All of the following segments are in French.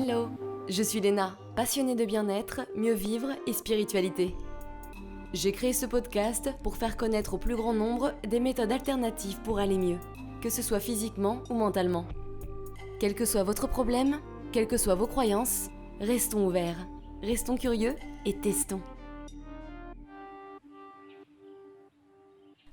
Hello, je suis Léna, passionnée de bien-être, mieux vivre et spiritualité. J'ai créé ce podcast pour faire connaître au plus grand nombre des méthodes alternatives pour aller mieux, que ce soit physiquement ou mentalement. Quel que soit votre problème, quelles que soient vos croyances, restons ouverts, restons curieux et testons.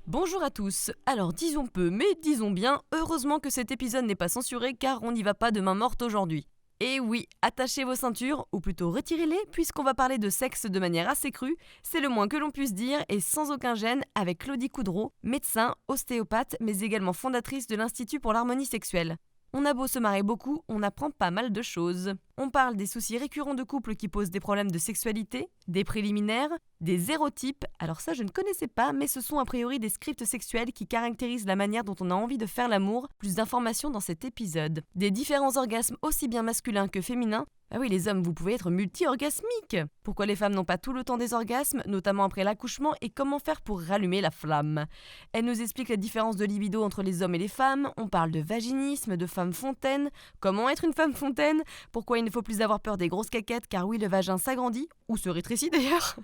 Bonjour à tous, alors disons peu mais disons bien, heureusement que cet épisode n'est pas censuré car on n'y va pas de main morte aujourd'hui. Et oui, attachez vos ceintures, ou plutôt retirez-les, puisqu'on va parler de sexe de manière assez crue, c'est le moins que l'on puisse dire, et sans aucun gêne, avec Claudie Coudreau, médecin, ostéopathe, mais également fondatrice de l'Institut pour l'harmonie sexuelle. On a beau se marrer beaucoup, on apprend pas mal de choses. On parle des soucis récurrents de couples qui posent des problèmes de sexualité, des préliminaires, des érotypes, alors ça je ne connaissais pas, mais ce sont a priori des scripts sexuels qui caractérisent la manière dont on a envie de faire l'amour, plus d'informations dans cet épisode. Des différents orgasmes aussi bien masculins que féminins. Ah oui, les hommes, vous pouvez être multi-orgasmiques. Pourquoi les femmes n'ont pas tout le temps des orgasmes, notamment après l'accouchement, et comment faire pour rallumer la flamme. Elle nous explique la différence de libido entre les hommes et les femmes, on parle de vaginisme, de femme fontaine, comment être une femme fontaine, pourquoi il ne faut plus avoir peur des grosses caquettes, car oui, le vagin s'agrandit, ou se rétrécit d'ailleurs.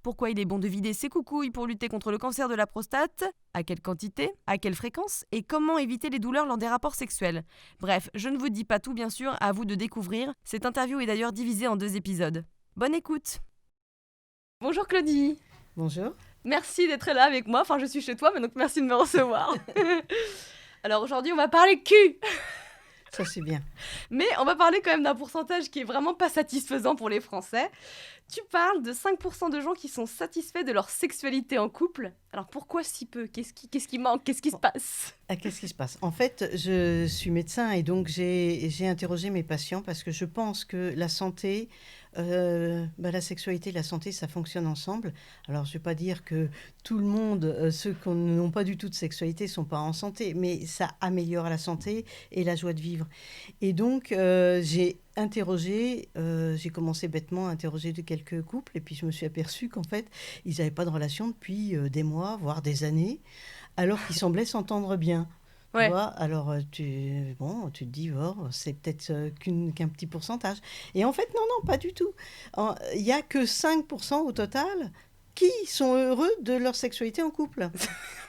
Pourquoi il est bon de vider ses coucouilles pour lutter contre le cancer de la prostate, à quelle quantité, à quelle fréquence, et comment éviter les douleurs lors des rapports sexuels. Bref, je ne vous dis pas tout bien sûr, à vous de découvrir. Cette interview est d'ailleurs divisée en 2 épisodes. Bonne écoute. Bonjour Claudie. Bonjour. Merci d'être là avec moi, enfin je suis chez toi, mais donc merci de me recevoir. Alors aujourd'hui on va parler cul. Ça c'est bien. Mais on va parler quand même d'un pourcentage qui est vraiment pas satisfaisant pour les Français. Tu parles de 5% de gens qui sont satisfaits de leur sexualité en couple. Alors pourquoi si peu ? Qu'est-ce qui manque ? Qu'est-ce qui se passe ? Qu'est-ce qui se passe ? En fait, je suis médecin et donc j'ai interrogé mes patients parce que je pense que la santé, la sexualité et la santé, ça fonctionne ensemble. Alors, je ne vais pas dire que tout le monde, ceux qui n'ont pas du tout de sexualité, ne sont pas en santé, mais ça améliore la santé et la joie de vivre. Et donc, j'ai commencé bêtement à interroger quelques couples et puis je me suis aperçue qu'en fait, ils n'avaient pas de relation depuis des mois, voire des années, alors qu'ils semblaient s'entendre bien. Ouais. Tu vois, alors tu te dis, oh, c'est peut-être qu'un petit pourcentage. Et en fait, non, pas du tout. Il n'y a que 5% au total qui sont heureux de leur sexualité en couple.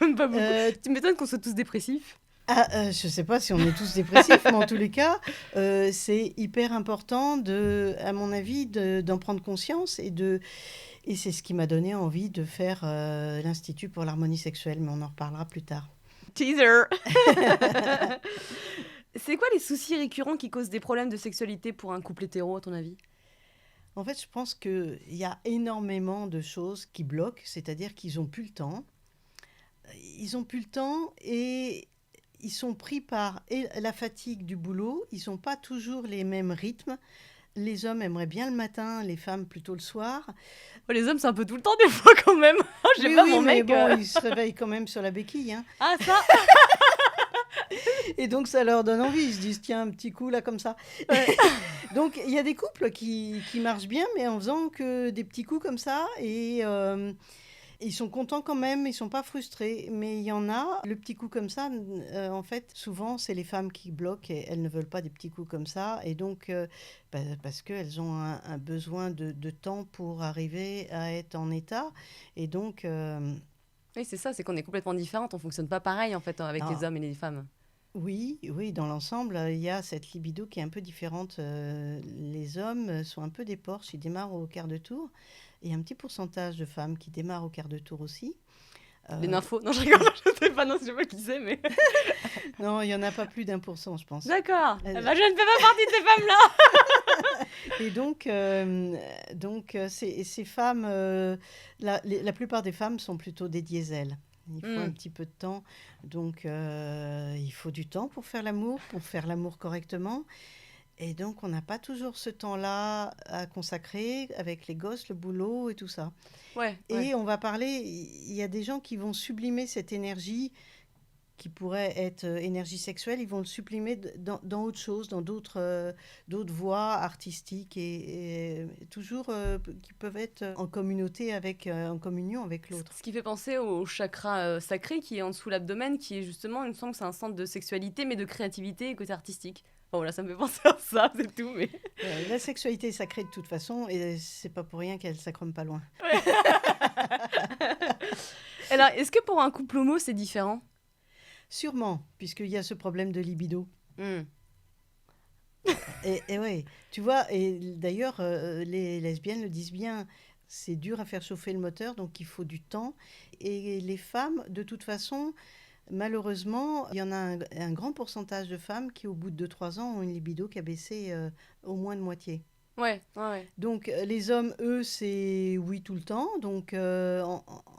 Pas beaucoup. Tu m'étonnes qu'on soit tous dépressifs. Je ne sais pas si on est tous dépressifs, mais en tous les cas, c'est hyper important, à mon avis, d'en prendre conscience. Et c'est ce qui m'a donné envie de faire l'Institut pour l'harmonie sexuelle, mais on en reparlera plus tard. Teaser. C'est quoi les soucis récurrents qui causent des problèmes de sexualité pour un couple hétéro, à ton avis ? En fait, je pense qu'il y a énormément de choses qui bloquent, c'est-à-dire qu'ils n'ont plus le temps. Ils n'ont plus le temps et ils sont pris par la fatigue du boulot. Ils n'ont pas toujours les mêmes rythmes. Les hommes aimeraient bien le matin, les femmes plutôt le soir. Les hommes, c'est un peu tout le temps des fois quand même. Mon mec. Bon, ils se réveillent quand même sur la béquille. Hein. Ah, ça. Et donc, ça leur donne envie. Ils se disent, tiens, un petit coup là, comme ça. Ouais. Donc, il y a des couples qui marchent bien, mais en faisant que des petits coups comme ça. Et ils sont contents quand même, ils ne sont pas frustrés. Mais il y en a, le petit coup comme ça, en fait, souvent, c'est les femmes qui bloquent et elles ne veulent pas des petits coups comme ça. Et donc, parce qu'elles ont un besoin de temps pour arriver à être en état. Et donc... Oui, c'est ça, c'est qu'on est complètement différentes. On ne fonctionne pas pareil, en fait, avec les hommes et les femmes. Oui, dans l'ensemble, il y a cette libido qui est un peu différente. Les hommes sont un peu des porcs, ils démarrent au quart de tour. Il y a un petit pourcentage de femmes qui démarrent au quart de tour aussi. Les nymphos ? Non, je rigole, je ne sais pas, non, je ne sais pas qui c'est, mais... Non, il n'y en a pas plus d'1%, je pense. D'accord. Je ne fais pas partie de ces femmes-là. Et donc ces femmes, la plupart des femmes sont plutôt des diesels. Il faut un petit peu de temps. Donc, il faut du temps pour faire l'amour correctement. Et donc, on n'a pas toujours ce temps-là à consacrer avec les gosses, le boulot et tout ça. Ouais. Et on va parler, il y a des gens qui vont sublimer cette énergie qui pourrait être énergie sexuelle, ils vont le supprimer dans autre chose, dans d'autres voies artistiques et toujours qui peuvent être en communauté en communion avec l'autre. Ce qui fait penser au chakra sacré qui est en dessous de l'abdomen, qui est justement, il me semble que c'est un centre de sexualité, mais de créativité et côté artistique. Bon, voilà, ça me fait penser à ça, c'est tout, mais... La sexualité est sacrée de toute façon et c'est pas pour rien qu'elle s'accromme pas loin. Alors, est-ce que pour un couple homo, c'est différent ? Sûrement, puisqu'il y a ce problème de libido. Et ouais, tu vois, et d'ailleurs, les lesbiennes le disent bien, c'est dur à faire chauffer le moteur, donc il faut du temps. Et les femmes, de toute façon, malheureusement, il y en a un grand pourcentage de femmes qui, au bout de 2-3 ans, ont une libido qui a baissé au moins de moitié. Ouais, ouais, ouais. Donc les hommes, eux, c'est oui tout le temps. Donc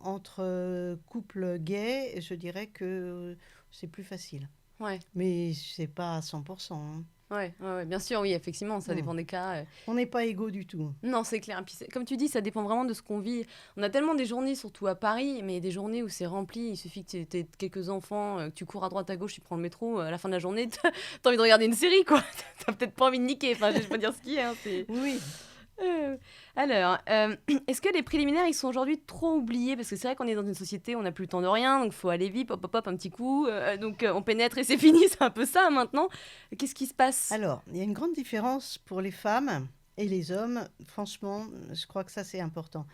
entre couples gays, je dirais que c'est plus facile. Ouais, Mais c'est pas à 100%. Hein. ouais, bien sûr, oui, effectivement, ça dépend des cas. On n'est pas égaux du tout. Non, c'est clair. Et puis, comme tu dis, ça dépend vraiment de ce qu'on vit. On a tellement des journées, surtout à Paris, mais des journées où c'est rempli. Il suffit que tu aies quelques enfants, que tu cours à droite, à gauche, tu prends le métro. À la fin de la journée, t'as envie de regarder une série, quoi. T'as peut-être pas envie de niquer. Enfin, je vais pas dire ce qui est. Hein, Oui. Alors, est-ce que les préliminaires, ils sont aujourd'hui trop oubliés ? Parce que c'est vrai qu'on est dans une société, on n'a plus le temps de rien, donc il faut aller vite, hop, hop, hop, un petit coup. Donc on pénètre et c'est fini, c'est un peu ça maintenant. Qu'est-ce qui se passe ? Alors, il y a une grande différence pour les femmes et les hommes. Franchement, je crois que ça, c'est important.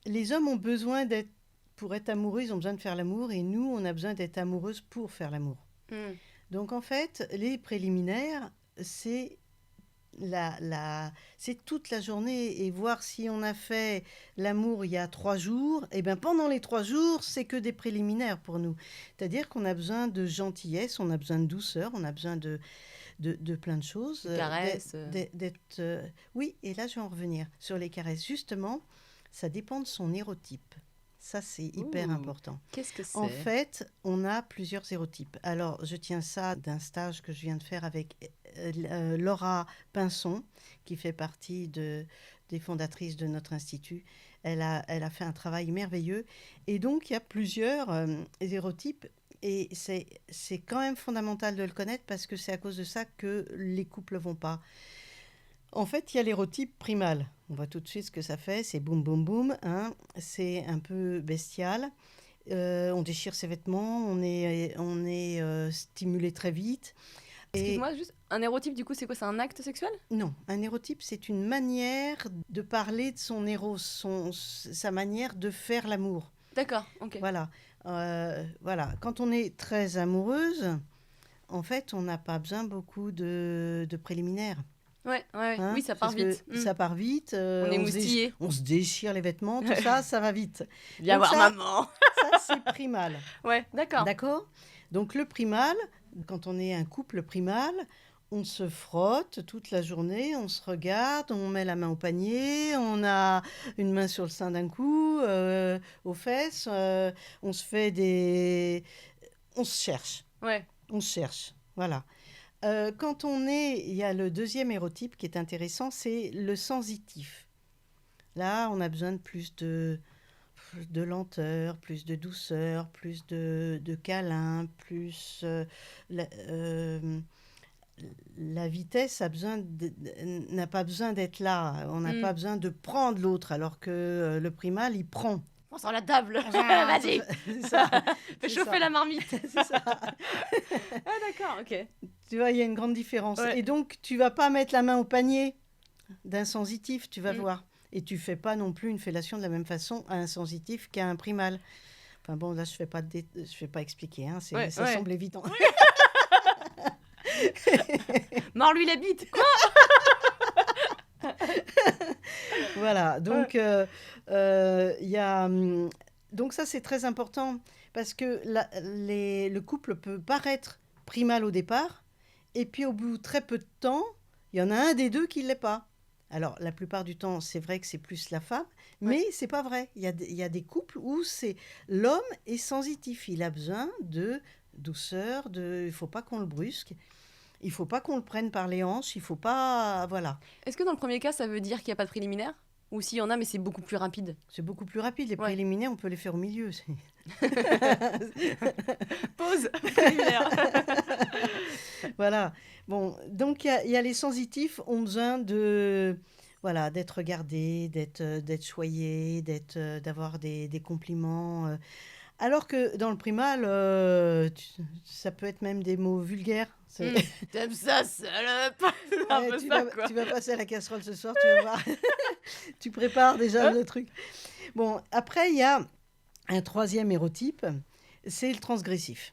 Les hommes ont besoin d'être, pour être amoureux, ils ont besoin de faire l'amour, et nous, on a besoin d'être amoureuses pour faire l'amour. Donc, en fait, les préliminaires, c'est c'est toute la journée, et voir si on a fait l'amour il y a 3 jours, et bien pendant les 3 jours, c'est que des préliminaires pour nous. C'est-à-dire qu'on a besoin de gentillesse, on a besoin de douceur, on a besoin de plein de choses. Des caresses. Oui, et là je vais en revenir sur les caresses. Justement, ça dépend de son hérotype. Ça, c'est hyper important. Qu'est-ce que c'est ? En fait, on a plusieurs hérotypes. Alors, je tiens ça d'un stage que je viens de faire avec Laura Pinson, qui fait partie des fondatrices de notre institut. Elle a fait un travail merveilleux. Et donc, il y a plusieurs hérotypes. Et c'est quand même fondamental de le connaître parce que c'est à cause de ça que les couples ne vont pas. En fait, il y a l'hérotype primal. On voit tout de suite ce que ça fait. C'est boum, boum, boum. Hein. C'est un peu bestial. On déchire ses vêtements. On est stimulé très vite. Excuse-moi, juste, un hérotype, du coup, c'est quoi ? C'est un acte sexuel ? Non, un hérotype, c'est une manière de parler de son héros, sa manière de faire l'amour. D'accord, ok. Voilà. Quand on est très amoureuse, en fait, on n'a pas besoin beaucoup de préliminaires. Ouais, hein, oui, ça part vite. Ça part vite. On est moustillé. On se déchire les vêtements, tout ça, ça va vite. Viens voir maman. Ça, c'est primal. Ouais, d'accord. D'accord ? Donc, le primal, quand on est un couple primal, on se frotte toute la journée, on se regarde, on met la main au panier, on a une main sur le sein d'un coup, aux fesses, on se fait on se cherche. Ouais. On se cherche, voilà. Il y a le deuxième hérotype qui est intéressant, c'est le sensitif. Là, on a besoin de plus de lenteur, plus de douceur, plus de câlin, plus... la vitesse n'a pas besoin d'être là. On n'a pas besoin de prendre l'autre, alors que le primal, il prend. On sort la table. Vas-y. C'est ça. Fais chauffer la marmite. C'est ça. Ah, d'accord, ok. Tu vois, il y a une grande différence. Ouais. Et donc, tu vas pas mettre la main au panier d'un sensitif, tu vas voir. Et tu fais pas non plus une fellation de la même façon à un sensitif qu'à un primal. Enfin bon, là, je fais pas expliquer. Hein. Ça semble évident. Mords-lui la bite. Quoi ? Voilà, donc donc ça c'est très important parce que le couple peut paraître primal au départ et puis au bout de très peu de temps, il y en a un des deux qui ne l'est pas. Alors la plupart du temps, c'est vrai que c'est plus la femme, mais c'est pas vrai. Il y a des couples où c'est l'homme est sensitif, il a besoin de douceur, il faut pas qu'on le brusque. Il ne faut pas qu'on le prenne par les hanches, il ne faut pas... Voilà. Est-ce que dans le premier cas, ça veut dire qu'il n'y a pas de préliminaire ? Ou s'il y en a, mais c'est beaucoup plus rapide. C'est beaucoup plus rapide. Les Ouais. préliminaires, on peut les faire au milieu. Pause préliminaire. Voilà. Bon, donc il y a les sensitifs ont besoin de voilà d'être regardés, d'être choyés, d'avoir des compliments. Alors que dans le primal, ça peut être même des mots vulgaires. T'aimes ça, salope. C'est un Ouais, peu ça, quoi. tu vas passer à la casserole ce soir, tu vas voir. Tu prépares déjà le truc. Bon, après, il y a un troisième hérotype, c'est le transgressif.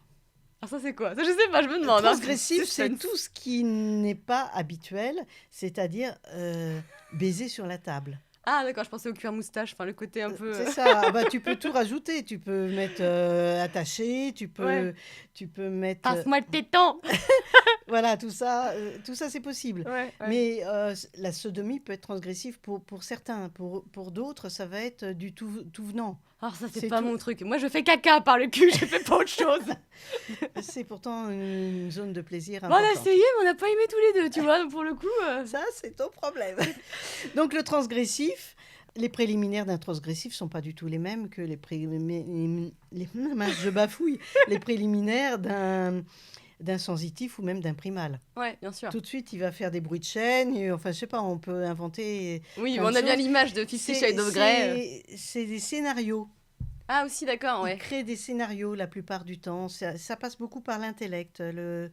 Ah, ça, c'est quoi? Ça, je sais pas, je me Le demande. transgressif, c'est Suspense. tout ce qui n'est pas habituel, c'est-à-dire baiser sur la table. Ah, d'accord, je pensais au cuir moustache, enfin, le côté un peu... C'est ça. Ah bah, tu peux tout rajouter. Tu peux mettre attaché, tu peux mettre... Passe-moi le téton. voilà, tout ça c'est possible. Ouais. Mais la sodomie peut être transgressive pour certains. Pour d'autres, ça va être du tout venant. Alors ça, c'est C'est pas tout. mon truc. Moi, je fais caca par le cul, je fais pas autre chose. C'est pourtant une zone de plaisir Bon, on a importante. essayé, mais on n'a pas aimé tous les deux, tu vois, donc pour le coup... Ça, c'est ton problème. Donc, le transgressif, les préliminaires d'un transgressif ne sont pas du tout les mêmes que les mince, je bafouille. Les préliminaires d'un sensitif ou même d'un primal. Ouais, bien sûr. Tout de suite, il va faire des bruits de chaîne. Enfin, je sais pas, on peut inventer. Oui, plein on de a bien choses. l'image de Fifty Shades of Grey. C'est des scénarios. Ah, aussi, d'accord, Il ouais. crée des scénarios la plupart du temps. Ça passe beaucoup par l'intellect, le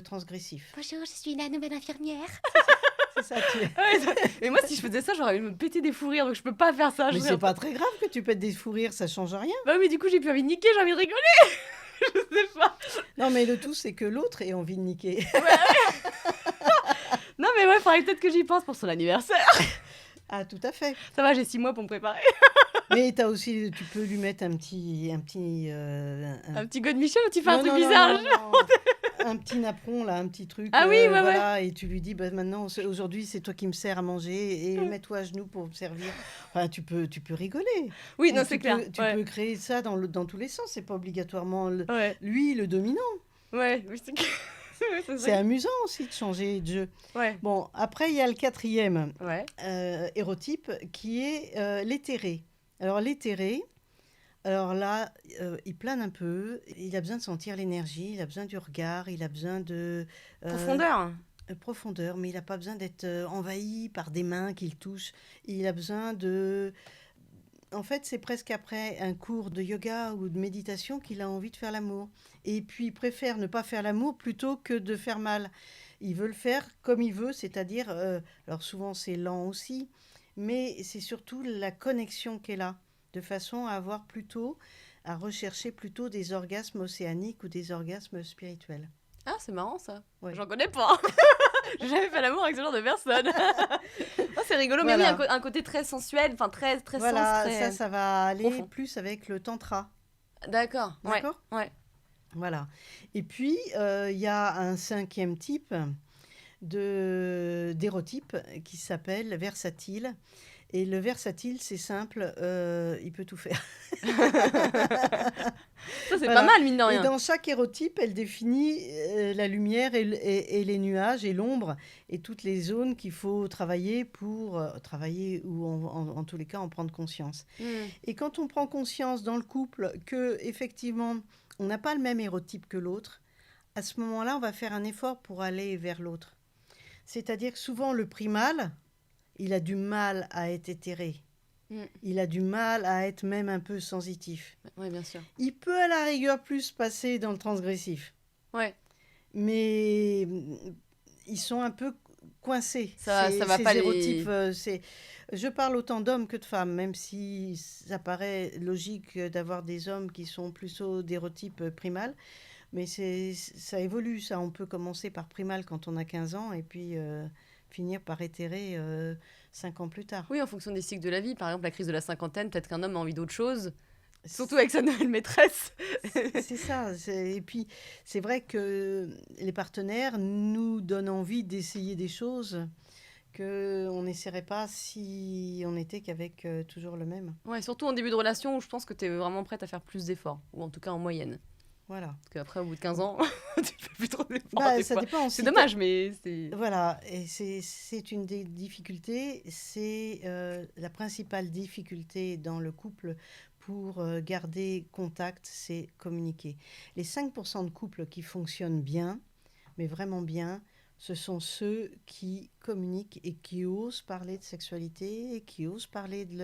transgressif. Bonjour, je suis la nouvelle infirmière. C'est ça, tu es. Ouais, mais moi, si je faisais ça, j'aurais envie de me péter des fous rires, donc je peux pas faire ça. Mais je c'est pas très grave que tu pètes des fous rires, ça change rien. Bah, mais du coup, j'ai plus envie de niquer, j'ai envie de rigoler. Je sais pas. Non, mais le tout, c'est que l'autre ait envie de niquer. Non, mais ouais, faudrait peut-être que j'y pense pour son anniversaire. Ah, tout à fait. Ça va, j'ai 6 mois pour me préparer. Mais t'as aussi, tu peux lui mettre un petit, Un petit God Michel ou tu fais un non, truc non, non, bizarre non, non. Un petit napperon là, un petit truc. Ah oui, ouais, voilà, et tu lui dis, bah, maintenant, aujourd'hui, c'est toi qui me sers à manger et mets-toi à genoux pour me servir. Enfin, tu peux rigoler. Oui, non, Tu c'est clair. Tu Ouais. peux créer ça dans tous les sens. C'est pas obligatoirement Ouais, lui le dominant. ouais, oui, c'est ouais, c'est C'est ça. amusant aussi de changer de jeu. Ouais, Bon, après, il y a le quatrième ouais. hérotype qui est l'éthéré. Alors, l'éthéré, alors là, il plane un peu, il a besoin de sentir l'énergie, il a besoin du regard, il a besoin de Profondeur. profondeur, mais il n'a pas besoin d'être envahi par des mains qu'il touche. Il a besoin de... En fait, c'est presque après un cours de yoga ou de méditation qu'il a envie de faire l'amour. Et puis, il préfère ne pas faire l'amour plutôt que de faire mal. Il veut le faire comme il veut, c'est-à-dire, alors souvent c'est lent aussi, mais c'est surtout la connexion qui est là, de façon à rechercher plutôt des orgasmes océaniques ou des orgasmes spirituels. Ah, c'est marrant ça. Ouais. J'en connais pas. J'ai jamais fait l'amour avec ce genre de personne. Oh, c'est rigolo, mais Voilà. oui, un côté très sensuel, enfin très Voilà, sens, très... ça va aller profond. plus avec le tantra. D'accord, ouais. D'accord. Ouais. Voilà. Et puis, il y a un cinquième type d'érotype qui s'appelle versatile. Et le versatile, c'est simple, il peut tout faire. Ça, c'est Voilà. pas mal, mine de Et rien. dans chaque hérotype, elle définit la lumière et les nuages et l'ombre et toutes les zones qu'il faut travailler pour travailler ou en tous les cas en prendre conscience. Hmm. Et quand on prend conscience dans le couple que effectivement on n'a pas le même hérotype que l'autre, à ce moment-là, on va faire un effort pour aller vers l'autre. C'est-à-dire que souvent le primal, il a du mal à être éthéré. Mm. Il a du mal à être même un peu sensitif. Ouais, bien sûr. Il peut à la rigueur plus passer dans le transgressif. Ouais. Mais ils sont un peu coincés. Ça va ces pas les- hérotypes, je parle autant d'hommes que de femmes, même si ça paraît logique d'avoir des hommes qui sont plutôt d'hérotype primal. Mais ça évolue, ça. On peut commencer par primal quand on a 15 ans et puis finir par éthéré 5 ans plus tard. Oui, en fonction des cycles de la vie. Par exemple, la crise de la cinquantaine, peut-être qu'un homme a envie d'autre chose. Surtout avec sa nouvelle maîtresse. C'est ça. Et puis, c'est vrai que les partenaires nous donnent envie d'essayer des choses qu'on n'essaierait pas si on n'était qu'avec toujours le même. Ouais, surtout en début de relation où je pense que tu es vraiment prête à faire plus d'efforts. Ou en tout cas en moyenne. Voilà. Parce qu'après, au bout de 15 ans, tu fais plus trop d'efforts. Bah, des ça fois. dépend. C'est dommage, mais c'est... Voilà, et c'est une des difficultés, c'est la principale difficulté dans le couple pour garder contact, c'est communiquer. Les 5% de couples qui fonctionnent bien, mais vraiment bien, ce sont ceux qui communiquent et qui osent parler de sexualité, et qui osent parler de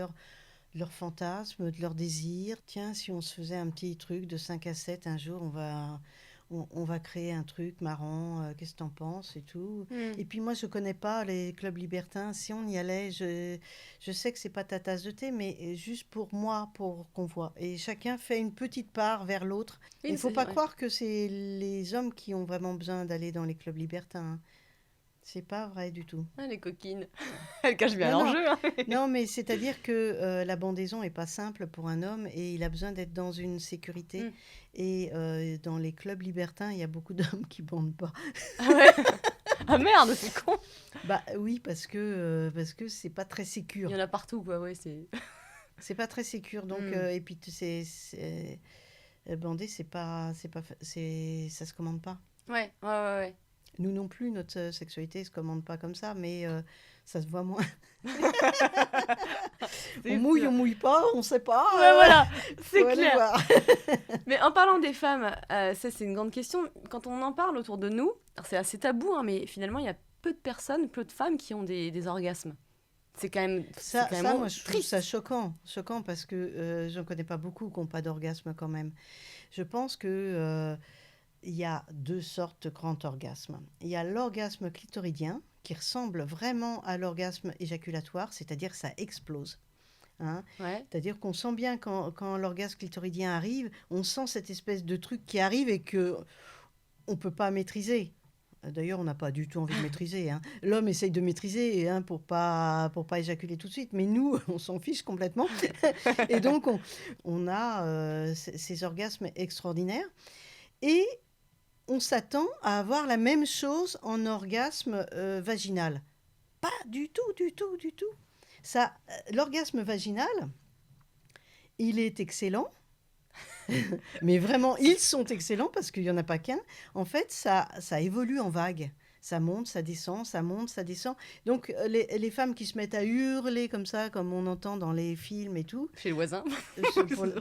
leurs fantasmes, de leurs désirs. Tiens, si on se faisait un petit truc de 5 à 7, un jour, on va créer un truc marrant, qu'est-ce que t'en penses et tout. Et puis moi, je connais pas les clubs libertins. Si on y allait, je sais que c'est pas ta tasse de thé, mais juste pour moi, pour qu'on voit. Et chacun fait une petite part vers l'autre. Oui, Il faut c'est- pas ouais. croire que c'est les hommes qui ont vraiment besoin d'aller dans les clubs libertins, hein. C'est pas vrai du tout. Ah, les coquines. Elles cachent bien Non, leur non. jeu. Hein. Non, mais c'est-à-dire que la bandaison est pas simple pour un homme et il a besoin d'être dans une sécurité. Mm. Et dans les clubs libertins, il y a beaucoup d'hommes qui bandent pas. Ah ouais. Ah merde, c'est con. Bah oui, parce que c'est pas très Il sécure. y en a partout, quoi. Ouais, c'est... C'est pas très sécure. Donc, Mm. et puis bander, ça se commande pas. Ouais, ouais, ouais. ouais. Nous non plus, notre sexualité se commande pas comme ça, mais ça se voit moins. C'est On sûr. mouille pas, on sait pas. Ouais, voilà, c'est faut aller clair. voir. Mais en parlant des femmes, ça c'est une grande question. Quand on en parle autour de nous, alors c'est assez tabou, hein, mais finalement il y a peu de personnes, peu de femmes qui ont des orgasmes. C'est quand même, c'est Ça, quand même ça, moi, je trouve triste. ça choquant. Choquant parce que j'en connais pas beaucoup qui n'ont pas d'orgasme quand même. Je pense que il y a deux sortes de grands orgasmes. Il y a l'orgasme clitoridien, qui ressemble vraiment à l'orgasme éjaculatoire, c'est-à-dire que ça explose. Hein. Ouais. C'est-à-dire qu'on sent bien quand l'orgasme clitoridien arrive, on sent cette espèce de truc qui arrive et que on peut pas maîtriser. D'ailleurs, on n'a pas du tout envie de maîtriser, hein. L'homme essaye de maîtriser, hein, pour pas éjaculer tout de suite, mais nous, on s'en fiche complètement. Et donc, on a ces orgasmes extraordinaires. Et on s'attend à avoir la même chose en orgasme vaginal. Pas du tout, du tout, du tout. Ça, l'orgasme vaginal, il est excellent. Mais vraiment, ils sont excellents parce qu'il n'y en a pas qu'un. En fait, ça évolue en vagues. Ça monte, ça descend, ça monte, ça descend. Donc, les femmes qui se mettent à hurler comme ça, comme on entend dans les films et tout, Chez le voisin.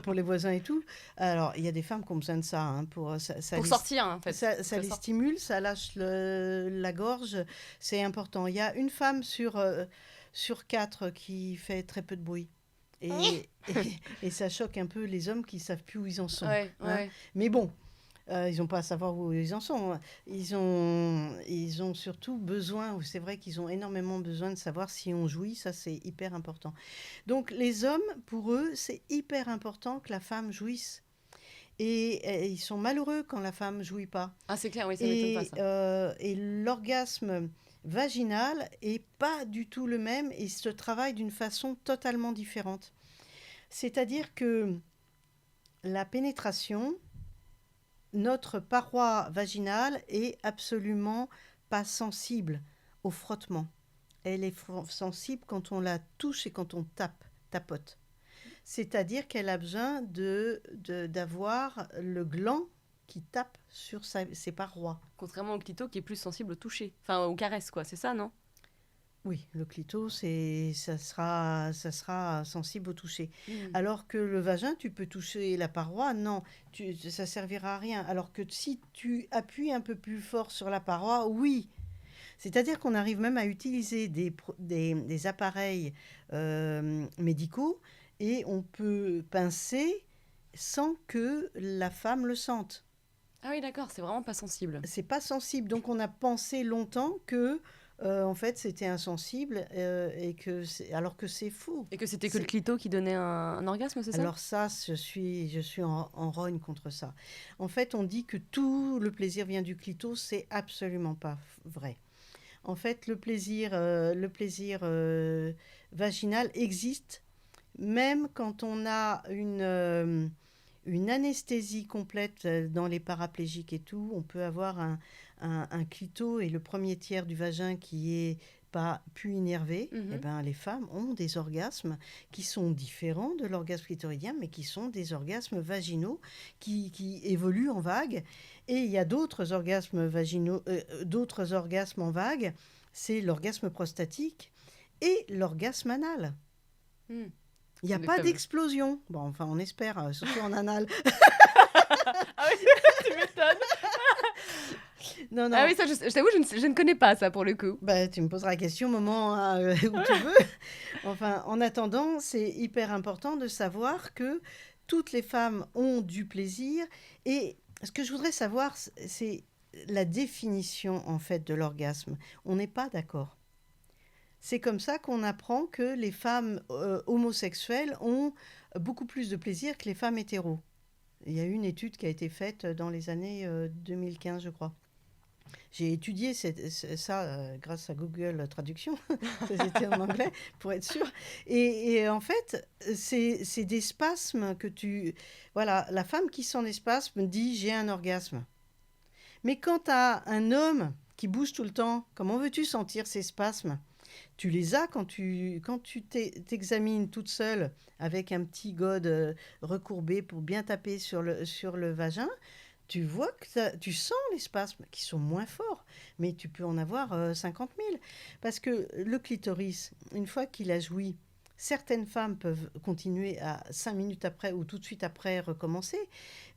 pour les voisins et tout. Alors, il y a des femmes qui ont besoin de ça, hein, ça Pour les, sortir, hein, en fait. ça Ça les sort. stimule, ça lâche la gorge. C'est important. Il y a une femme sur 4 qui fait très peu de bruit. Et ça choque un peu les hommes qui ne savent plus où ils en sont. Ouais, Hein. ouais. Mais bon, ils n'ont pas à savoir où ils en sont. Ils ont surtout besoin, c'est vrai qu'ils ont énormément besoin de savoir si on jouit, ça c'est hyper important. Donc les hommes, pour eux, c'est hyper important que la femme jouisse. Et ils sont malheureux quand la femme jouit pas. Ah, c'est clair, oui, ça m'étonne pas, ça. Et l'orgasme vaginal est pas du tout le même et se travaille d'une façon totalement différente. C'est-à-dire que la pénétration, notre paroi vaginale est absolument pas sensible au frottement. Elle est sensible quand on la touche et quand on tapote. C'est-à-dire qu'elle a besoin d'avoir le gland qui tape sur ses parois. Contrairement au clito qui est plus sensible au toucher. Enfin, aux caresses, quoi. C'est ça, non? Oui, le clito, ça sera sensible au toucher. Mm. Alors que le vagin, tu peux toucher la paroi, non, ça servira à rien. Alors que si tu appuies un peu plus fort sur la paroi, oui. C'est-à-dire qu'on arrive même à utiliser des appareils médicaux et on peut pincer sans que la femme le sente. Ah oui, d'accord, c'est vraiment pas sensible. C'est pas sensible. Donc on a pensé longtemps que en fait c'était insensible alors que c'est faux. Et que c'était que le clito qui donnait un orgasme, c'est ça? Alors ça, je suis en rogne contre ça. En fait, on dit que tout le plaisir vient du clito, c'est absolument pas vrai. En fait, le plaisir vaginal existe même quand on a une anesthésie complète dans les paraplégiques et tout. On peut avoir un clito et le premier tiers du vagin qui est pas pu innerver, Mhm. eh ben, les femmes ont des orgasmes qui sont différents de l'orgasme clitoridien, mais qui sont des orgasmes vaginaux qui évoluent en vague. Et il y a d'autres orgasmes vaginaux, d'autres orgasmes en vague, c'est l'orgasme prostatique et l'orgasme anal. Hmm. Il n'y a Les pas fameux. d'explosion. Bon, enfin, on espère, surtout en anal. Ah oui, tu m'étonnes. Non, non. Ah oui, ça, je t'avoue, je ne connais pas ça pour le coup. Bah, tu me poseras la question au moment hein, où tu veux. Enfin, en attendant, c'est hyper important de savoir que toutes les femmes ont du plaisir. Et ce que je voudrais savoir, c'est la définition, en fait, de l'orgasme. On n'est pas d'accord. C'est comme ça qu'on apprend que les femmes homosexuelles ont beaucoup plus de plaisir que les femmes hétéros. Il y a eu une étude qui a été faite dans les années 2015, je crois. J'ai étudié ça grâce à Google Traduction. C'était en anglais, pour être sûr. Et en fait, c'est des spasmes que tu... Voilà, la femme qui sent des spasmes dit « j'ai un orgasme ». Mais quand tu as un homme qui bouge tout le temps, comment veux-tu sentir ces spasmes ? Tu les as quand tu t'examines toute seule avec un petit gode recourbé pour bien taper sur le vagin. Tu vois que tu sens les spasmes qui sont moins forts, mais tu peux en avoir 50 000. Parce que le clitoris, une fois qu'il a joui, certaines femmes peuvent continuer à 5 minutes après ou tout de suite après recommencer.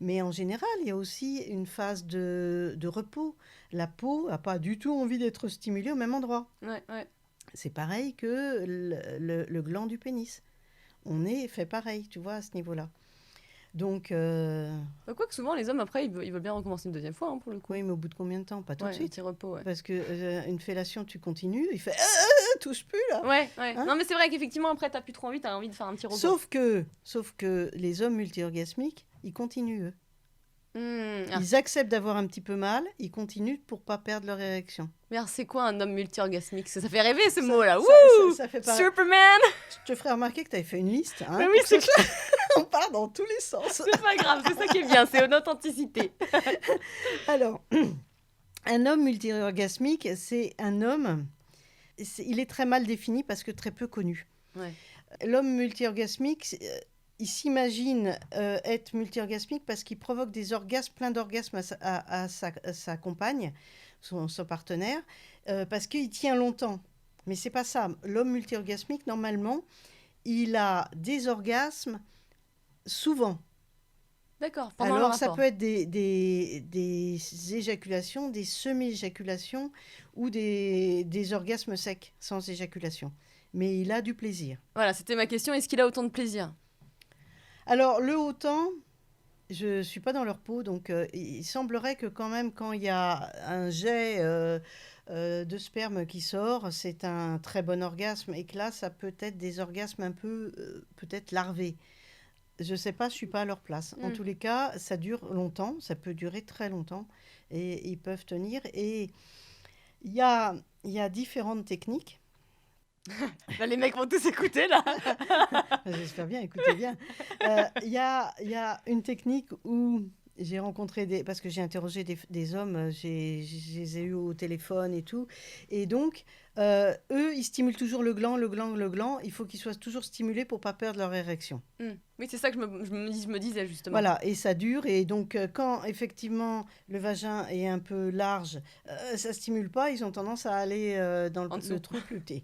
Mais en général, il y a aussi une phase de repos. La peau n'a pas du tout envie d'être stimulée au même endroit. Ouais, ouais. C'est pareil que le gland du pénis. On est fait pareil, tu vois, à ce niveau-là. Donc, Quoique souvent, les hommes, après, ils veulent bien recommencer une deuxième fois, hein, pour le coup. oui, mais au bout de combien de temps? Pas tout Ouais, de un suite. petit repos, ouais. Parce que une fellation, tu continues, il fait touche plus là. Ouais, ouais. Hein Non, mais c'est vrai qu'effectivement, après, t'as plus trop envie, t'as envie de faire un petit repos. Sauf que les hommes multi-orgasmiques, ils continuent eux. Ah. Ils acceptent d'avoir un petit peu mal, ils continuent pour pas perdre leur érection. Mais alors, c'est quoi un homme multi-orgasmique? Ça fait rêver ce mot-là. Ça- Wouh! ça fait pas... Superman! Je te ferai remarquer que tu avais fait une liste. Hein, Mais oui, pour c'est que ça- On part dans tous les sens. C'est pas grave, c'est ça qui est bien, c'est une authenticité. Alors, un homme multi-orgasmique, c'est un homme... Il est très mal défini parce que très peu connu. Ouais. L'homme multi-orgasmique, il s'imagine être multi-orgasmique parce qu'il provoque des orgasmes, plein d'orgasmes à sa compagne, son partenaire, parce qu'il tient longtemps. Mais c'est pas ça. L'homme multi-orgasmique, normalement, il a des orgasmes souvent. D'accord, pendant le Alors, rapport. ça peut être des éjaculations, des semi-éjaculations ou des orgasmes secs, sans éjaculation. Mais il a du plaisir. Voilà, c'était ma question, est-ce qu'il a autant de plaisir? Alors, le autant, je ne suis pas dans leur peau, donc il semblerait que quand même, quand il y a un jet de sperme qui sort, c'est un très bon orgasme, et que là, ça peut être des orgasmes un peu, peut-être larvés. Je ne sais pas, je ne suis pas à leur place. En tous les cas, ça dure longtemps, ça peut durer très longtemps, et ils peuvent tenir. Et il y a différentes techniques. Là, les mecs vont tous écouter, là. J'espère bien, écoutez bien. Il y a une technique où j'ai rencontré parce que j'ai interrogé des hommes, je les ai eus au téléphone et tout. Et donc, eux, ils stimulent toujours le gland. Il faut qu'ils soient toujours stimulés pour ne pas perdre leur érection. Oui, c'est ça que je me disais, justement. Voilà, et ça dure. Et donc, quand effectivement le vagin est un peu large, ça stimule pas, ils ont tendance à aller dans En dessous. le trou plus petit.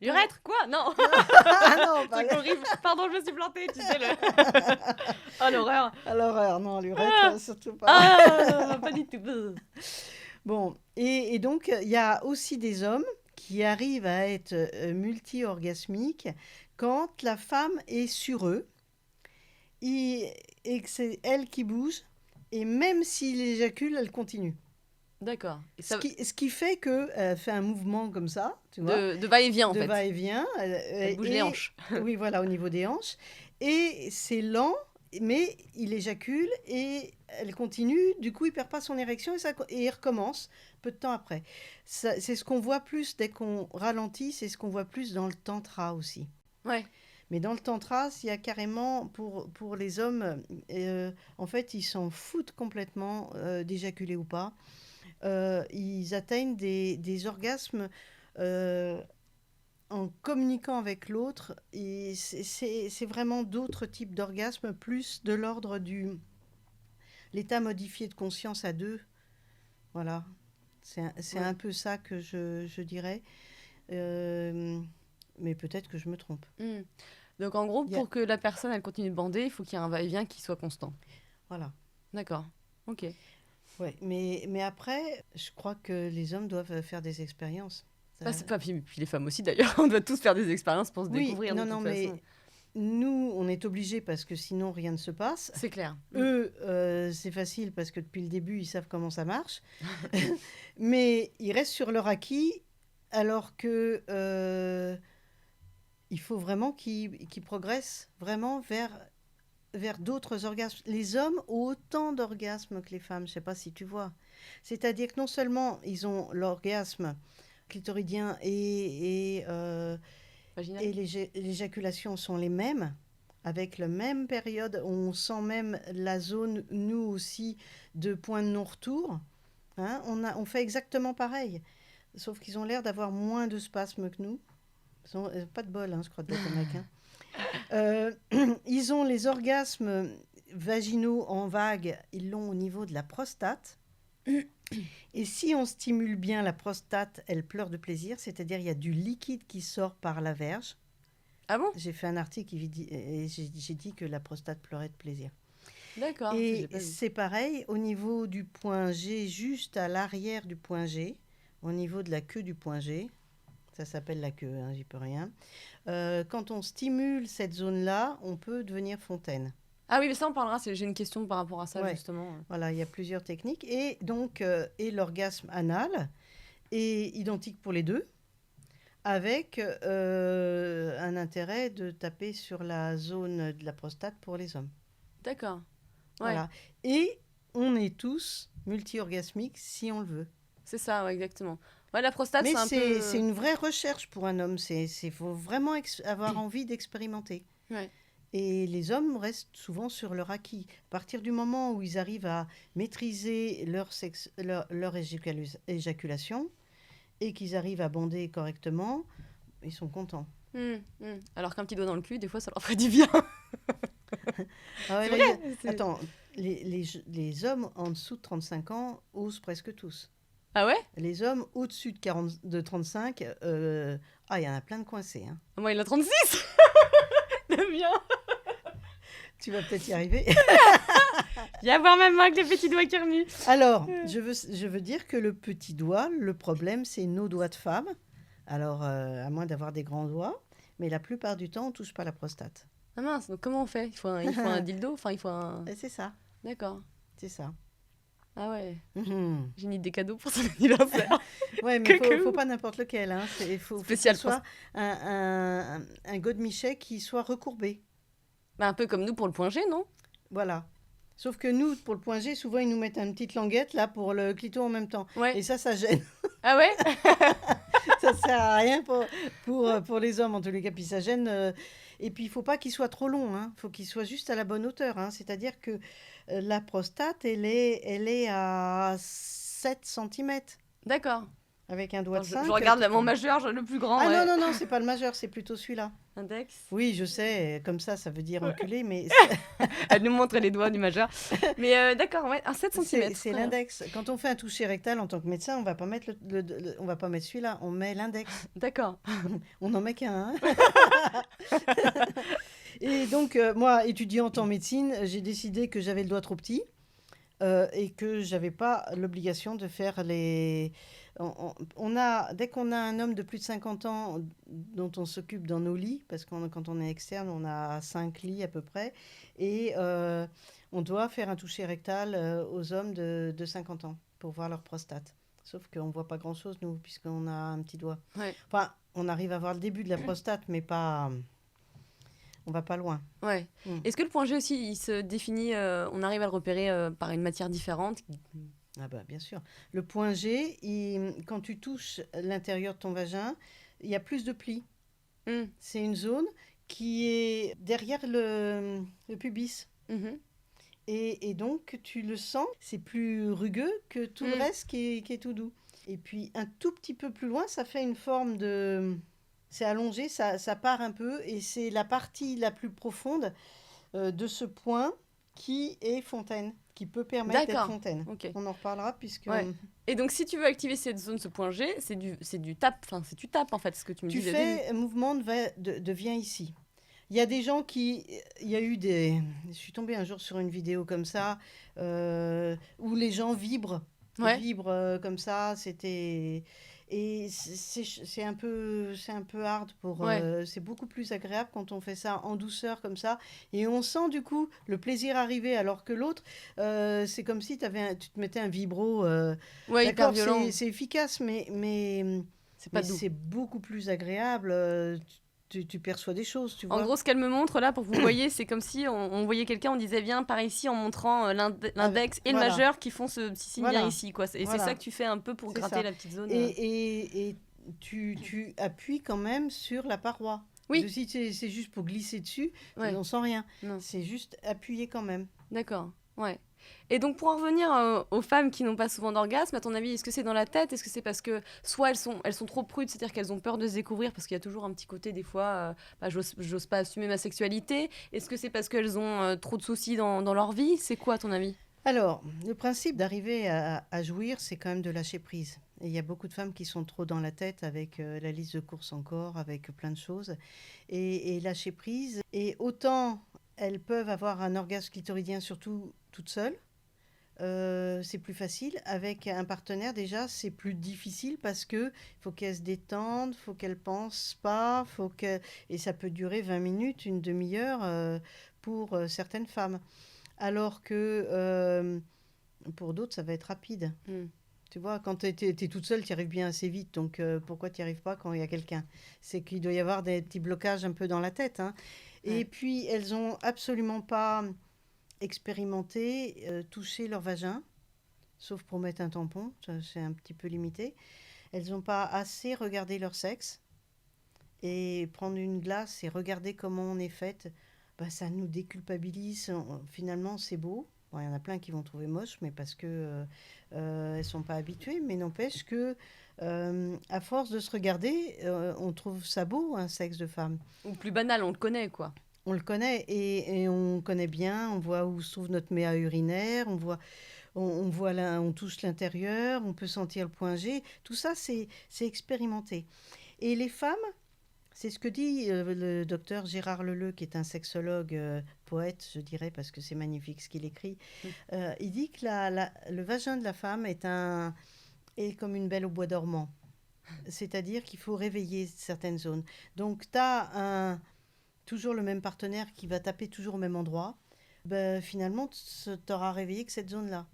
L'urètre, quoi? Non. Ah non, pas Truc horrible. Pardon, je me suis plantée, tu sais. Oh, l'horreur. à l'horreur, non, l'urètre, surtout pas. Ah, pas du tout. Bon, et donc, il y a aussi des hommes qui arrivent à être multi-orgasmiques quand la femme est sur eux et que c'est elle qui bouge, et même s'il éjacule, elle continue. D'accord. Et Ce ça... qui fait qu'elle fait un mouvement comme ça, tu vois, de va-et-vient, en de fait. va-et-vient. Elle bouge les hanches. Oui, voilà, au niveau des hanches. Et c'est lent, mais il éjacule et elle continue. Du coup, il perd pas son érection et il recommence peu de temps après. C'est ce qu'on voit plus dès qu'on ralentit, c'est ce qu'on voit plus dans le tantra aussi. Ouais. Mais dans le tantra, il y a carrément, pour les hommes, en fait, ils s'en foutent complètement d'éjaculer ou pas. Ils atteignent des orgasmes en communiquant avec l'autre. Et c'est vraiment d'autres types d'orgasmes, plus de l'ordre du l'état modifié de conscience à deux. Voilà. C'est un peu ça que je dirais. Mais peut-être que je me trompe. Donc en gros, pour que la personne elle continue de bander, il faut qu'il y ait un va-et-vient qui soit constant. Voilà. D'accord. Ok. Ouais, mais après, je crois que les hommes doivent faire des expériences. C'est pas puis les femmes aussi d'ailleurs. On doit tous faire des expériences pour se découvrir. Non, de toute mais façon. nous, on est obligés parce que sinon rien ne se passe. C'est clair. Eux, c'est facile parce que depuis le début, ils savent comment ça marche. Mais ils restent sur leur acquis alors que il faut vraiment qu'ils progressent vraiment vers d'autres orgasmes. Les hommes ont autant d'orgasmes que les femmes, je ne sais pas si tu vois. C'est-à-dire que non seulement ils ont l'orgasme clitoridien et l'éjaculation sont les mêmes, avec la même période, on sent même la zone, nous aussi, de point de non-retour. Hein, on fait exactement pareil, sauf qu'ils ont l'air d'avoir moins de spasmes que nous. Ils ont, pas de bol, hein, je crois, d'être américains. Ils ont les orgasmes vaginaux en vague, ils l'ont au niveau de la prostate. Et si on stimule bien la prostate, elle pleure de plaisir, c'est-à-dire il y a du liquide qui sort par la verge. Ah bon ? J'ai fait un article et j'ai dit que la prostate pleurait de plaisir. D'accord. Et c'est pareil au niveau du point G, juste à l'arrière du point G, au niveau de la queue du point G. Ça s'appelle la queue, hein, j'y peux rien. Quand on stimule cette zone-là, on peut devenir fontaine. Ah oui, mais ça, on parlera. J'ai une question par rapport à ça, justement. Voilà, il y a plusieurs techniques. Et donc, l'orgasme anal est identique pour les deux, avec un intérêt de taper sur la zone de la prostate pour les hommes. D'accord. Ouais. Voilà. Et on est tous multi-orgasmiques si on le veut. C'est ça, ouais, exactement. Ouais, la prostate, mais c'est un peu... c'est une vraie recherche pour un homme. Il faut vraiment avoir envie d'expérimenter. Ouais. Et les hommes restent souvent sur leur acquis. À partir du moment où ils arrivent à maîtriser leur éjaculation et qu'ils arrivent à bander correctement, ils sont contents. Alors qu'un petit doigt dans le cul, des fois, ça leur ferait du bien. Ah ouais, c'est là, vrai. Attends, les hommes en dessous de 35 ans osent presque tous. Ah ouais ? Les hommes au-dessus de 35, il y en a plein de coincés. Hein. Moi, il a 36. Le mien. Tu vas peut-être y arriver. Il y a voir même avec les petits doigts qui remuent. Alors, je veux dire que le petit doigt, le problème, c'est nos doigts de femme. Alors, à moins d'avoir des grands doigts. Mais la plupart du temps, on ne touche pas la prostate. Ah mince, donc comment on fait ? Il faut un dildo ? Enfin, il faut un... Et c'est ça. D'accord. C'est ça. Ah ouais. Mm-hmm. J'ai mis des cadeaux pour son anniversaire. Ouais, mais il ne faut pas n'importe lequel. Hein. Il faut que ce soit un godemichet qui soit recourbé. Bah, un peu comme nous pour le point G, non ? Voilà. Sauf que nous, pour le point G, souvent, ils nous mettent une petite languette là pour le clito en même temps. Ouais. Et ça gêne. Ah ouais. Ça sert à rien pour les hommes, en tous les cas. Puis ça gêne. Et puis, il ne faut pas qu'il soit trop long. Il faut qu'il soit juste à la bonne hauteur. Hein. C'est-à-dire que la prostate, elle est à 7 cm. D'accord. Avec un doigt de 5. Je regarde mon majeur, le plus grand. Ah ouais. non, c'est pas le majeur, c'est plutôt celui-là. Index. Oui, je sais, comme ça veut dire enculé, mais... Elle nous montre les doigts du majeur. Mais d'accord, ouais, un 7 cm. C'est l'index. Quand on fait un toucher rectal en tant que médecin, on va pas mettre on va pas mettre celui-là, on met l'index. D'accord. On n'en met qu'un. Hein. Et donc, moi, étudiante en médecine, j'ai décidé que j'avais le doigt trop petit et que j'avais pas l'obligation de faire les... dès qu'on a un homme de plus de 50 ans dont on s'occupe dans nos lits, parce que quand on est externe, on a 5 lits à peu près, et on doit faire un toucher rectal aux hommes de 50 ans pour voir leur prostate. Sauf qu'on ne voit pas grand-chose, nous, puisqu'on a un petit doigt. Ouais. Enfin, on arrive à voir le début de la prostate, mais pas... on va pas loin. Ouais. Est-ce que le point G aussi, il se définit, on arrive à le repérer par une matière différente ? Ah bah, bien sûr. Le point G, quand tu touches l'intérieur de ton vagin, il y a plus de plis. C'est une zone qui est derrière le pubis. Et donc, tu le sens, c'est plus rugueux que tout le reste qui est tout doux. Et puis un tout petit peu plus loin, ça fait une forme de... C'est allongé, ça part un peu et c'est la partie la plus profonde de ce point qui est fontaine, qui peut permettre d'être D'accord. fontaine. Ok. On en reparlera puisque Ouais. Et donc, si tu veux activer cette zone, ce point G, c'est du tap. Enfin, c'est tu tapes, en fait, ce que tu me tu disais au début. fais un mouvement de viens ici. Il y a des gens qui... Il y a eu des... Je suis tombée un jour sur une vidéo comme ça, où les gens vibrent. Ouais. Vibrent comme ça, c'était... Et c'est un peu hard pour... Ouais. c'est beaucoup plus agréable quand on fait ça en douceur comme ça. Et on sent du coup le plaisir arriver, alors que l'autre, c'est comme si tu te mettais un vibro. Ouais, hyper D'accord, violent. c'est efficace, mais C'est pas mais doux. c'est beaucoup plus agréable. Tu perçois des choses, tu En vois. gros, ce qu'elle me montre là, pour que vous voyez, c'est comme si on voyait quelqu'un, on disait viens par ici en montrant l'index et le Voilà. majeur qui font ce petit signe Voilà. viens ici, quoi. Et Voilà. c'est ça que tu fais un peu pour C'est gratter ça. la petite zone. Et tu appuies quand même sur la paroi. Oui. Si c'est juste pour glisser dessus, Ouais. on sent rien. Non. C'est juste appuyer quand même. D'accord. Ouais. Et donc pour en revenir aux femmes qui n'ont pas souvent d'orgasme, à ton avis, est-ce que c'est dans la tête? Est-ce que c'est parce que soit elles sont trop prudes, c'est-à-dire qu'elles ont peur de se découvrir parce qu'il y a toujours un petit côté des fois, j'ose pas assumer ma sexualité. Est-ce que c'est parce qu'elles ont trop de soucis dans leur vie? C'est quoi à ton avis? Alors, le principe d'arriver à jouir, c'est quand même de lâcher prise. Et il y a beaucoup de femmes qui sont trop dans la tête avec la liste de courses encore, avec plein de choses. Et lâcher prise. Et autant elles peuvent avoir un orgasme clitoridien, surtout toutes seules, c'est plus facile. Avec un partenaire, déjà, c'est plus difficile parce que faut qu'elle se détende, faut qu'elle pense pas, et ça peut durer 20 minutes, une demi-heure pour certaines femmes. Alors que pour d'autres, ça va être rapide. Tu vois, quand tu es toute seule, tu y arrives bien assez vite. Donc, pourquoi tu n'y arrives pas quand il y a quelqu'un? C'est qu'il doit y avoir des petits blocages un peu dans la tête. Hein. Ouais. Et puis, elles n'ont absolument pas expérimenté toucher leur vagin, sauf pour mettre un tampon. Ça, c'est un petit peu limité. Elles n'ont pas assez regardé leur sexe. Et prendre une glace et regarder comment on est faite, bah, ça nous déculpabilise. Finalement, c'est beau. Bon, il y en a plein qui vont trouver moche, mais parce que elles sont pas habituées. Mais n'empêche que, à force de se regarder, on trouve ça beau, un sexe de femme. Ou plus banal, on le connaît, quoi. On le connaît et on connaît bien. On voit où se trouve notre méa urinaire. On voit on touche l'intérieur. On peut sentir le point G. Tout ça, c'est expérimenté. Et les femmes, c'est ce que dit le docteur Gérard Leleu, qui est un sexologue, poète, je dirais, parce que c'est magnifique ce qu'il écrit. Il dit que le vagin de la femme est comme une belle au bois dormant. C'est-à-dire qu'il faut réveiller certaines zones. Donc, tu as toujours le même partenaire qui va taper toujours au même endroit. Ben, finalement, tu n'auras réveillé que cette zone-là.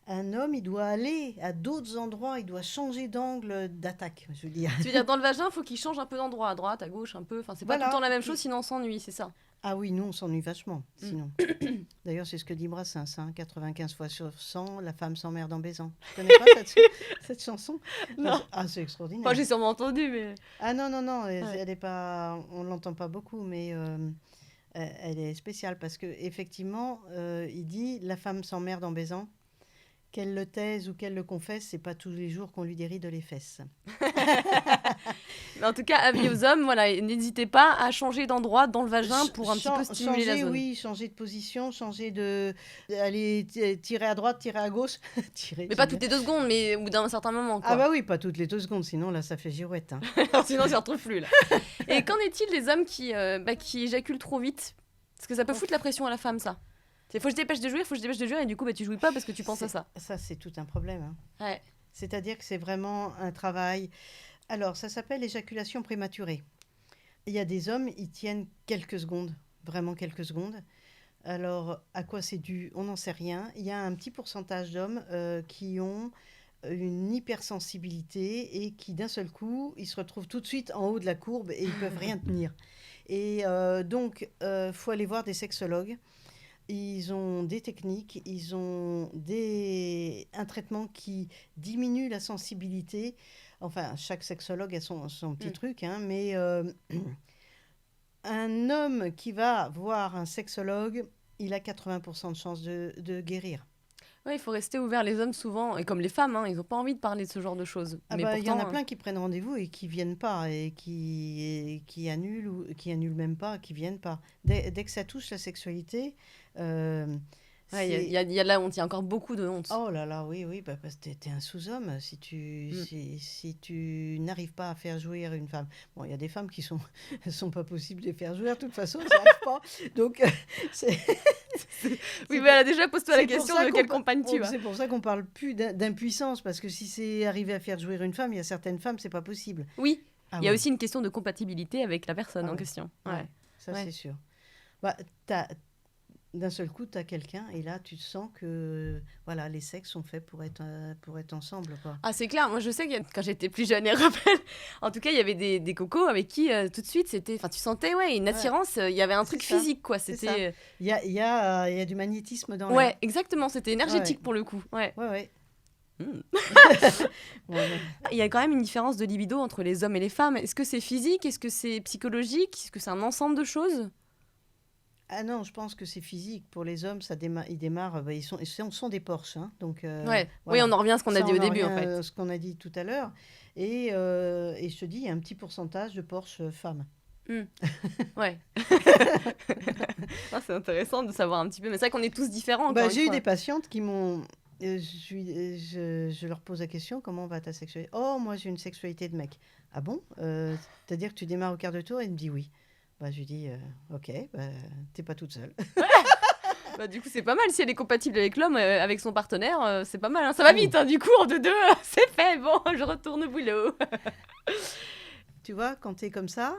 Un homme, il doit aller à d'autres endroits, il doit changer d'angle d'attaque, je veux dire. Tu veux dire, dans le vagin, il faut qu'il change un peu d'endroit, à droite, à gauche, un peu. Enfin, c'est pas tout le temps la même chose, sinon on s'ennuie, c'est ça. Ah oui, nous, on s'ennuie vachement, sinon. D'ailleurs, c'est ce que dit Brassens, hein, 95 fois sur 100, la femme s'emmerde en baisant. Tu connais pas cette chanson? Non. Ah, c'est extraordinaire. Enfin, j'ai sûrement entendu, mais... Ah non, elle est pas, on l'entend pas beaucoup, mais elle est spéciale parce que effectivement, il dit la femme s'emmerde en baisant. Qu'elle le taise ou qu'elle le confesse, c'est pas tous les jours qu'on lui déride les fesses. Mais en tout cas, avis aux hommes, voilà, n'hésitez pas à changer d'endroit dans le vagin pour un petit peu stimuler la zone. Oui, changer de position, aller tirer à droite, tirer à gauche. Mais pas toutes les 2 secondes, mais au bout d'un certain moment, quoi. Ah bah oui, pas toutes les 2 secondes, sinon là, ça fait girouette. Hein. Sinon, on s'y retrouve plus, là. Et qu'en est-il des hommes qui éjaculent trop vite? Parce que ça peut foutre la pression à la femme, ça. Il faut que je dépêche de jouir, et du coup, tu jouis pas parce que tu penses à ça. Ça, c'est tout un problème. Hein. Ouais. C'est-à-dire que c'est vraiment un travail. Alors, ça s'appelle l'éjaculation prématurée. Il y a des hommes, ils tiennent quelques secondes, vraiment quelques secondes. Alors, à quoi c'est dû? On n'en sait rien. Il y a un petit pourcentage d'hommes qui ont une hypersensibilité et qui, d'un seul coup, ils se retrouvent tout de suite en haut de la courbe et ils ne peuvent rien tenir. Et donc, faut aller voir des sexologues. Ils ont des techniques, ils ont un traitement qui diminue la sensibilité. Enfin, chaque sexologue a son petit truc, hein, mais un homme qui va voir un sexologue, il a 80% de chances de guérir. Ouais, il faut rester ouvert. Les hommes, souvent, et comme les femmes, hein, ils n'ont pas envie de parler de ce genre de choses. Ah Mais bah, il y en a pourtant, plein qui prennent rendez-vous et qui viennent pas et qui annulent ou qui annulent même pas, qui viennent pas. Dès que ça touche la sexualité, euh, ouais, il c'est y a de la honte. Il y a encore beaucoup de honte. oh là là, oui, bah, parce que t'es un sous-homme Mm. si tu n'arrives pas à faire jouir une femme. Bon, il y a des femmes qui sont, elles sont pas possibles de les faire jouir, de toute façon, ça n'arrive pas. Donc, c'est, Oui, c'est voilà, déjà, pose-toi la c'est pour question ça de qu'on quelle pa- compagne tu oh, as. c'est pour ça qu'on parle plus d'impuissance, parce que si c'est arrivé à faire jouir une femme, il y a certaines femmes, c'est pas possible. Oui, Ah il y a ouais, aussi une question de compatibilité avec la personne ah en ouais, question. ouais, Ouais. ça Ouais. c'est sûr. Bah, d'un seul coup, tu as quelqu'un et là, tu sens que voilà, les sexes sont faits pour être ensemble, quoi. Ah, c'est clair. Moi, je sais que quand j'étais plus jeune et rebelle, en tout cas, il y avait des cocos avec qui, tout de suite, c'était... Enfin, tu sentais, ouais, une Ouais, attirance. Il y avait un c'est truc ça, physique, quoi. c'est ça. C'était... Il y a du magnétisme dans l'air. Ouais, exactement. C'était Ouais, énergétique pour le coup. Ouais. ouais, ouais. Hmm. Bon, mais- Il y a quand même une différence de libido entre les hommes et les femmes. Est-ce que c'est physique? Est-ce que c'est psychologique? Est-ce que c'est un ensemble de choses? Ah non, je pense que c'est physique. Pour les hommes, ils démarrent, bah, ils sont des Porsche, hein, donc Ouais. Oui, voilà. on en revient à ce qu'on a Ça, dit on au en début, revient en fait. à ce qu'on a dit tout à l'heure. Et je te dis, il y a un petit pourcentage de Porsche femmes. Hmm. Ouais. Ah, c'est intéressant de savoir un petit peu. Mais c'est vrai qu'on est tous différents, encore Bah, une j'ai eu fois. des patientes qui m'ont. Je leur pose la question, comment va ta sexualité? Oh, moi j'ai une sexualité de mec. Ah bon? C'est-à-dire que tu démarres au quart de tour? Et il me dit oui. Bah, je lui dis, ok, bah, t'es pas toute seule. Bah, du coup, c'est pas mal. Si elle est compatible avec l'homme, avec son partenaire, c'est pas mal, hein. Ça va Ah vite, oui. hein. Du coup, en 2-2, c'est fait. Bon, je retourne au boulot. Tu vois, quand t'es comme ça,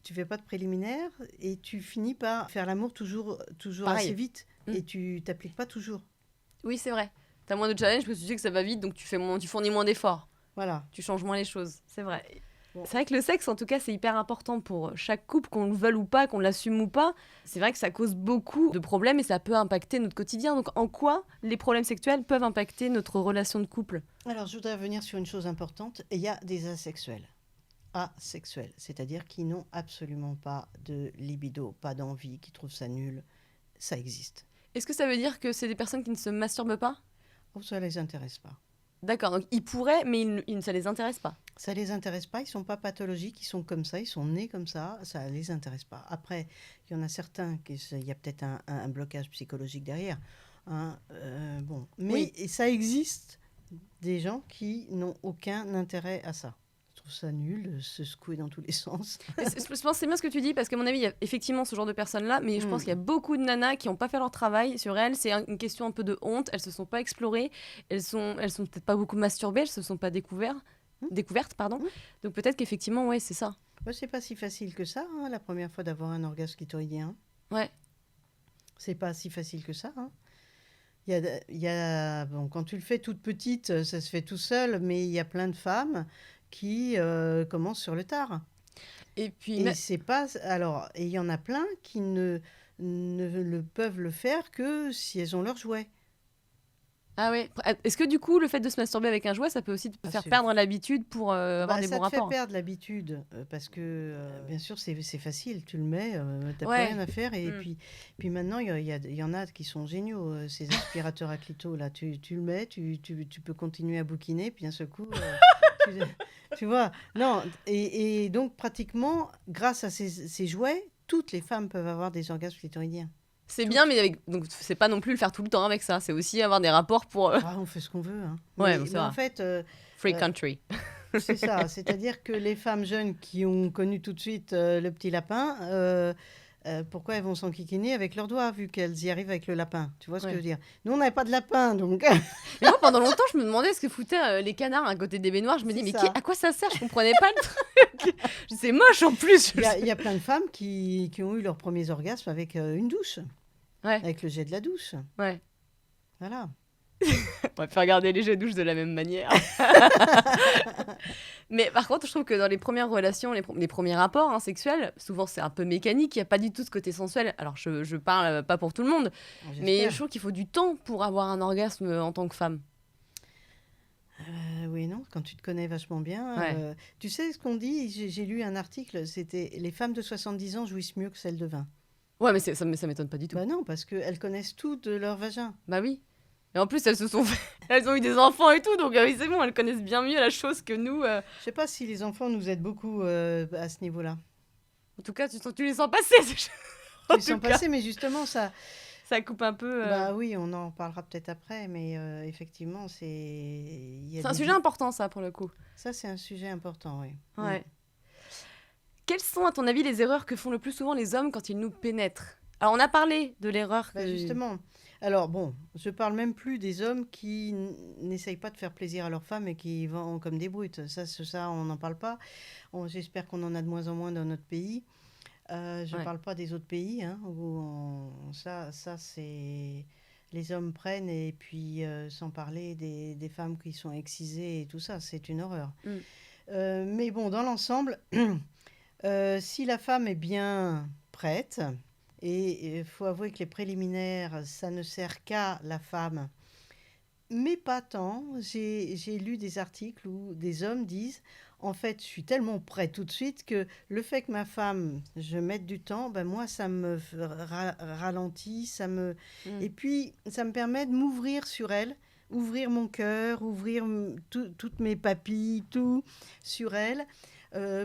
tu fais pas de préliminaire et tu finis par faire l'amour toujours Pareil. assez vite Mm. et tu t'appliques pas toujours. Oui, c'est vrai. T'as moins de challenge parce que tu sais que ça va vite, donc tu fournis moins d'efforts. Voilà. Tu changes moins les choses. C'est vrai. Bon. C'est vrai que le sexe, en tout cas, c'est hyper important pour chaque couple, qu'on le veuille ou pas, qu'on l'assume ou pas. C'est vrai que ça cause beaucoup de problèmes et ça peut impacter notre quotidien. Donc, en quoi les problèmes sexuels peuvent impacter notre relation de couple? Alors, je voudrais revenir sur une chose importante. Il y a des asexuels. Asexuels, c'est-à-dire qui n'ont absolument pas de libido, pas d'envie, qui trouvent ça nul. Ça existe. Est-ce que ça veut dire que c'est des personnes qui ne se masturbent pas? Oh, ça les intéresse pas. D'accord, donc ils pourraient, mais ça les intéresse pas. Ça les intéresse pas, ils sont pas pathologiques, ils sont comme ça, ils sont nés comme ça les intéresse pas. Après, il y en a certains, il y a peut-être un blocage psychologique derrière. Hein, bon. Mais Oui. et ça existe des gens qui n'ont aucun intérêt à ça. Je trouve ça nul de se secouer dans tous les sens. Et je pense que c'est bien ce que tu dis, parce qu'à mon avis, il y a effectivement ce genre de personnes-là, mais je pense Mm. qu'il y a beaucoup de nanas qui n'ont pas fait leur travail sur elles. C'est une question un peu de honte, elles se sont pas explorées, elles sont peut-être pas beaucoup masturbées, elles se sont pas découvertes, pardon. Mm. Donc peut-être qu'effectivement, ouais, c'est ça. Bah, c'est pas si facile que ça, hein, la première fois d'avoir un orgasme clitoridien. Ouais. C'est pas si facile que ça. Hein. Bon, quand tu le fais toute petite, ça se fait tout seul, mais il y a plein de femmes qui commencent sur le tard. Et puis, Et c'est pas. Alors, et il y en a plein qui peuvent le faire que si elles ont leur jouet. ah ouais. Est-ce que du coup, le fait de se masturber avec un jouet, ça peut aussi te Ah, faire c'est- perdre l'habitude pour avoir Bah, des ça bons te fait rapports? perdre l'habitude parce que bien sûr c'est facile, tu le mets, t'as Ouais. plus rien à faire et Mm. puis maintenant il y en a qui sont géniaux ces aspirateurs à clito là, tu le mets, tu peux continuer à bouquiner puis d'un seul coup tu, tu vois non et donc pratiquement grâce à ces jouets toutes les femmes peuvent avoir des orgasmes clitoridiens. C'est bien, mais donc c'est pas non plus le faire tout le temps avec ça. C'est aussi avoir des rapports pour Ah, on fait ce qu'on veut hein. Ouais, mais c'est en vrai. fait free Euh, country. c'est ça, c'est-à-dire que les femmes jeunes qui ont connu tout de suite le petit lapin, pourquoi elles vont s'enquiquiner avec leurs doigts, vu qu'elles y arrivent avec le lapin? Tu vois ce que Ouais. je veux dire? Nous, on n'avait pas de lapin, donc... Mais moi, pendant longtemps, je me demandais ce que foutaient les canards à côté des baignoires. Je me dis, C'est mais ça. à quoi ça sert? Je comprenais pas le truc. C'est moche en plus. Il y a plein de femmes qui ont eu leurs premiers orgasmes avec une douche, Ouais, avec le jet de la douche. ouais. Voilà. On va faire regarder les jets de douche de la même manière. Mais par contre, je trouve que dans les premières relations, les premiers rapports sexuels, souvent c'est un peu mécanique, il n'y a pas du tout ce côté sensuel. Alors je parle pas pour tout le monde, mais J'espère. je trouve qu'il faut du temps pour avoir un orgasme en tant que femme. Oui, non, quand tu te connais vachement bien. Ouais. Tu sais ce qu'on dit? J'ai lu un article, c'était « Les femmes de 70 ans jouissent mieux que celles de 20 ». Ouais, mais ça m'étonne pas du tout. Bah non, parce qu'elles connaissent tout de leur vagin. Bah oui. Et en plus, elles ont eu des enfants et tout, donc oui, c'est bon, elles connaissent bien mieux la chose que nous. Je sais pas si les enfants nous aident beaucoup à ce niveau-là. En tout cas, tu les sens passer. En Ils tout sont cas, passés, mais justement, ça... ça coupe un peu. Bah oui, on en parlera peut-être après, mais effectivement, c'est... il y a C'est un des- sujet important, ça, pour le coup. Ça, c'est un sujet important, oui. Ouais. Quelles sont, à ton avis, les erreurs que font le plus souvent les hommes quand ils nous pénètrent? Alors, on a parlé de l'erreur Bah, que... justement. Alors, bon, je parle même plus des hommes qui n'essayent pas de faire plaisir à leurs femmes et qui vont comme des brutes. Ça on n'en parle pas. J'espère qu'on en a de moins en moins dans notre pays. Je ne Ouais. parle pas des autres pays, hein, ça c'est... Les hommes prennent et puis sans parler des femmes qui sont excisées et tout ça, c'est une horreur. Mm. Mais bon, dans l'ensemble, si la femme est bien prête, et il faut avouer que les préliminaires, ça ne sert qu'à la femme, mais pas tant. J'ai lu des articles où des hommes disent, en fait, je suis tellement prêt tout de suite que le fait que ma femme, je mette du temps, ben moi, ça me ralentit, et puis ça me permet de m'ouvrir sur elle, ouvrir mon cœur, ouvrir toutes mes papilles, tout sur elle,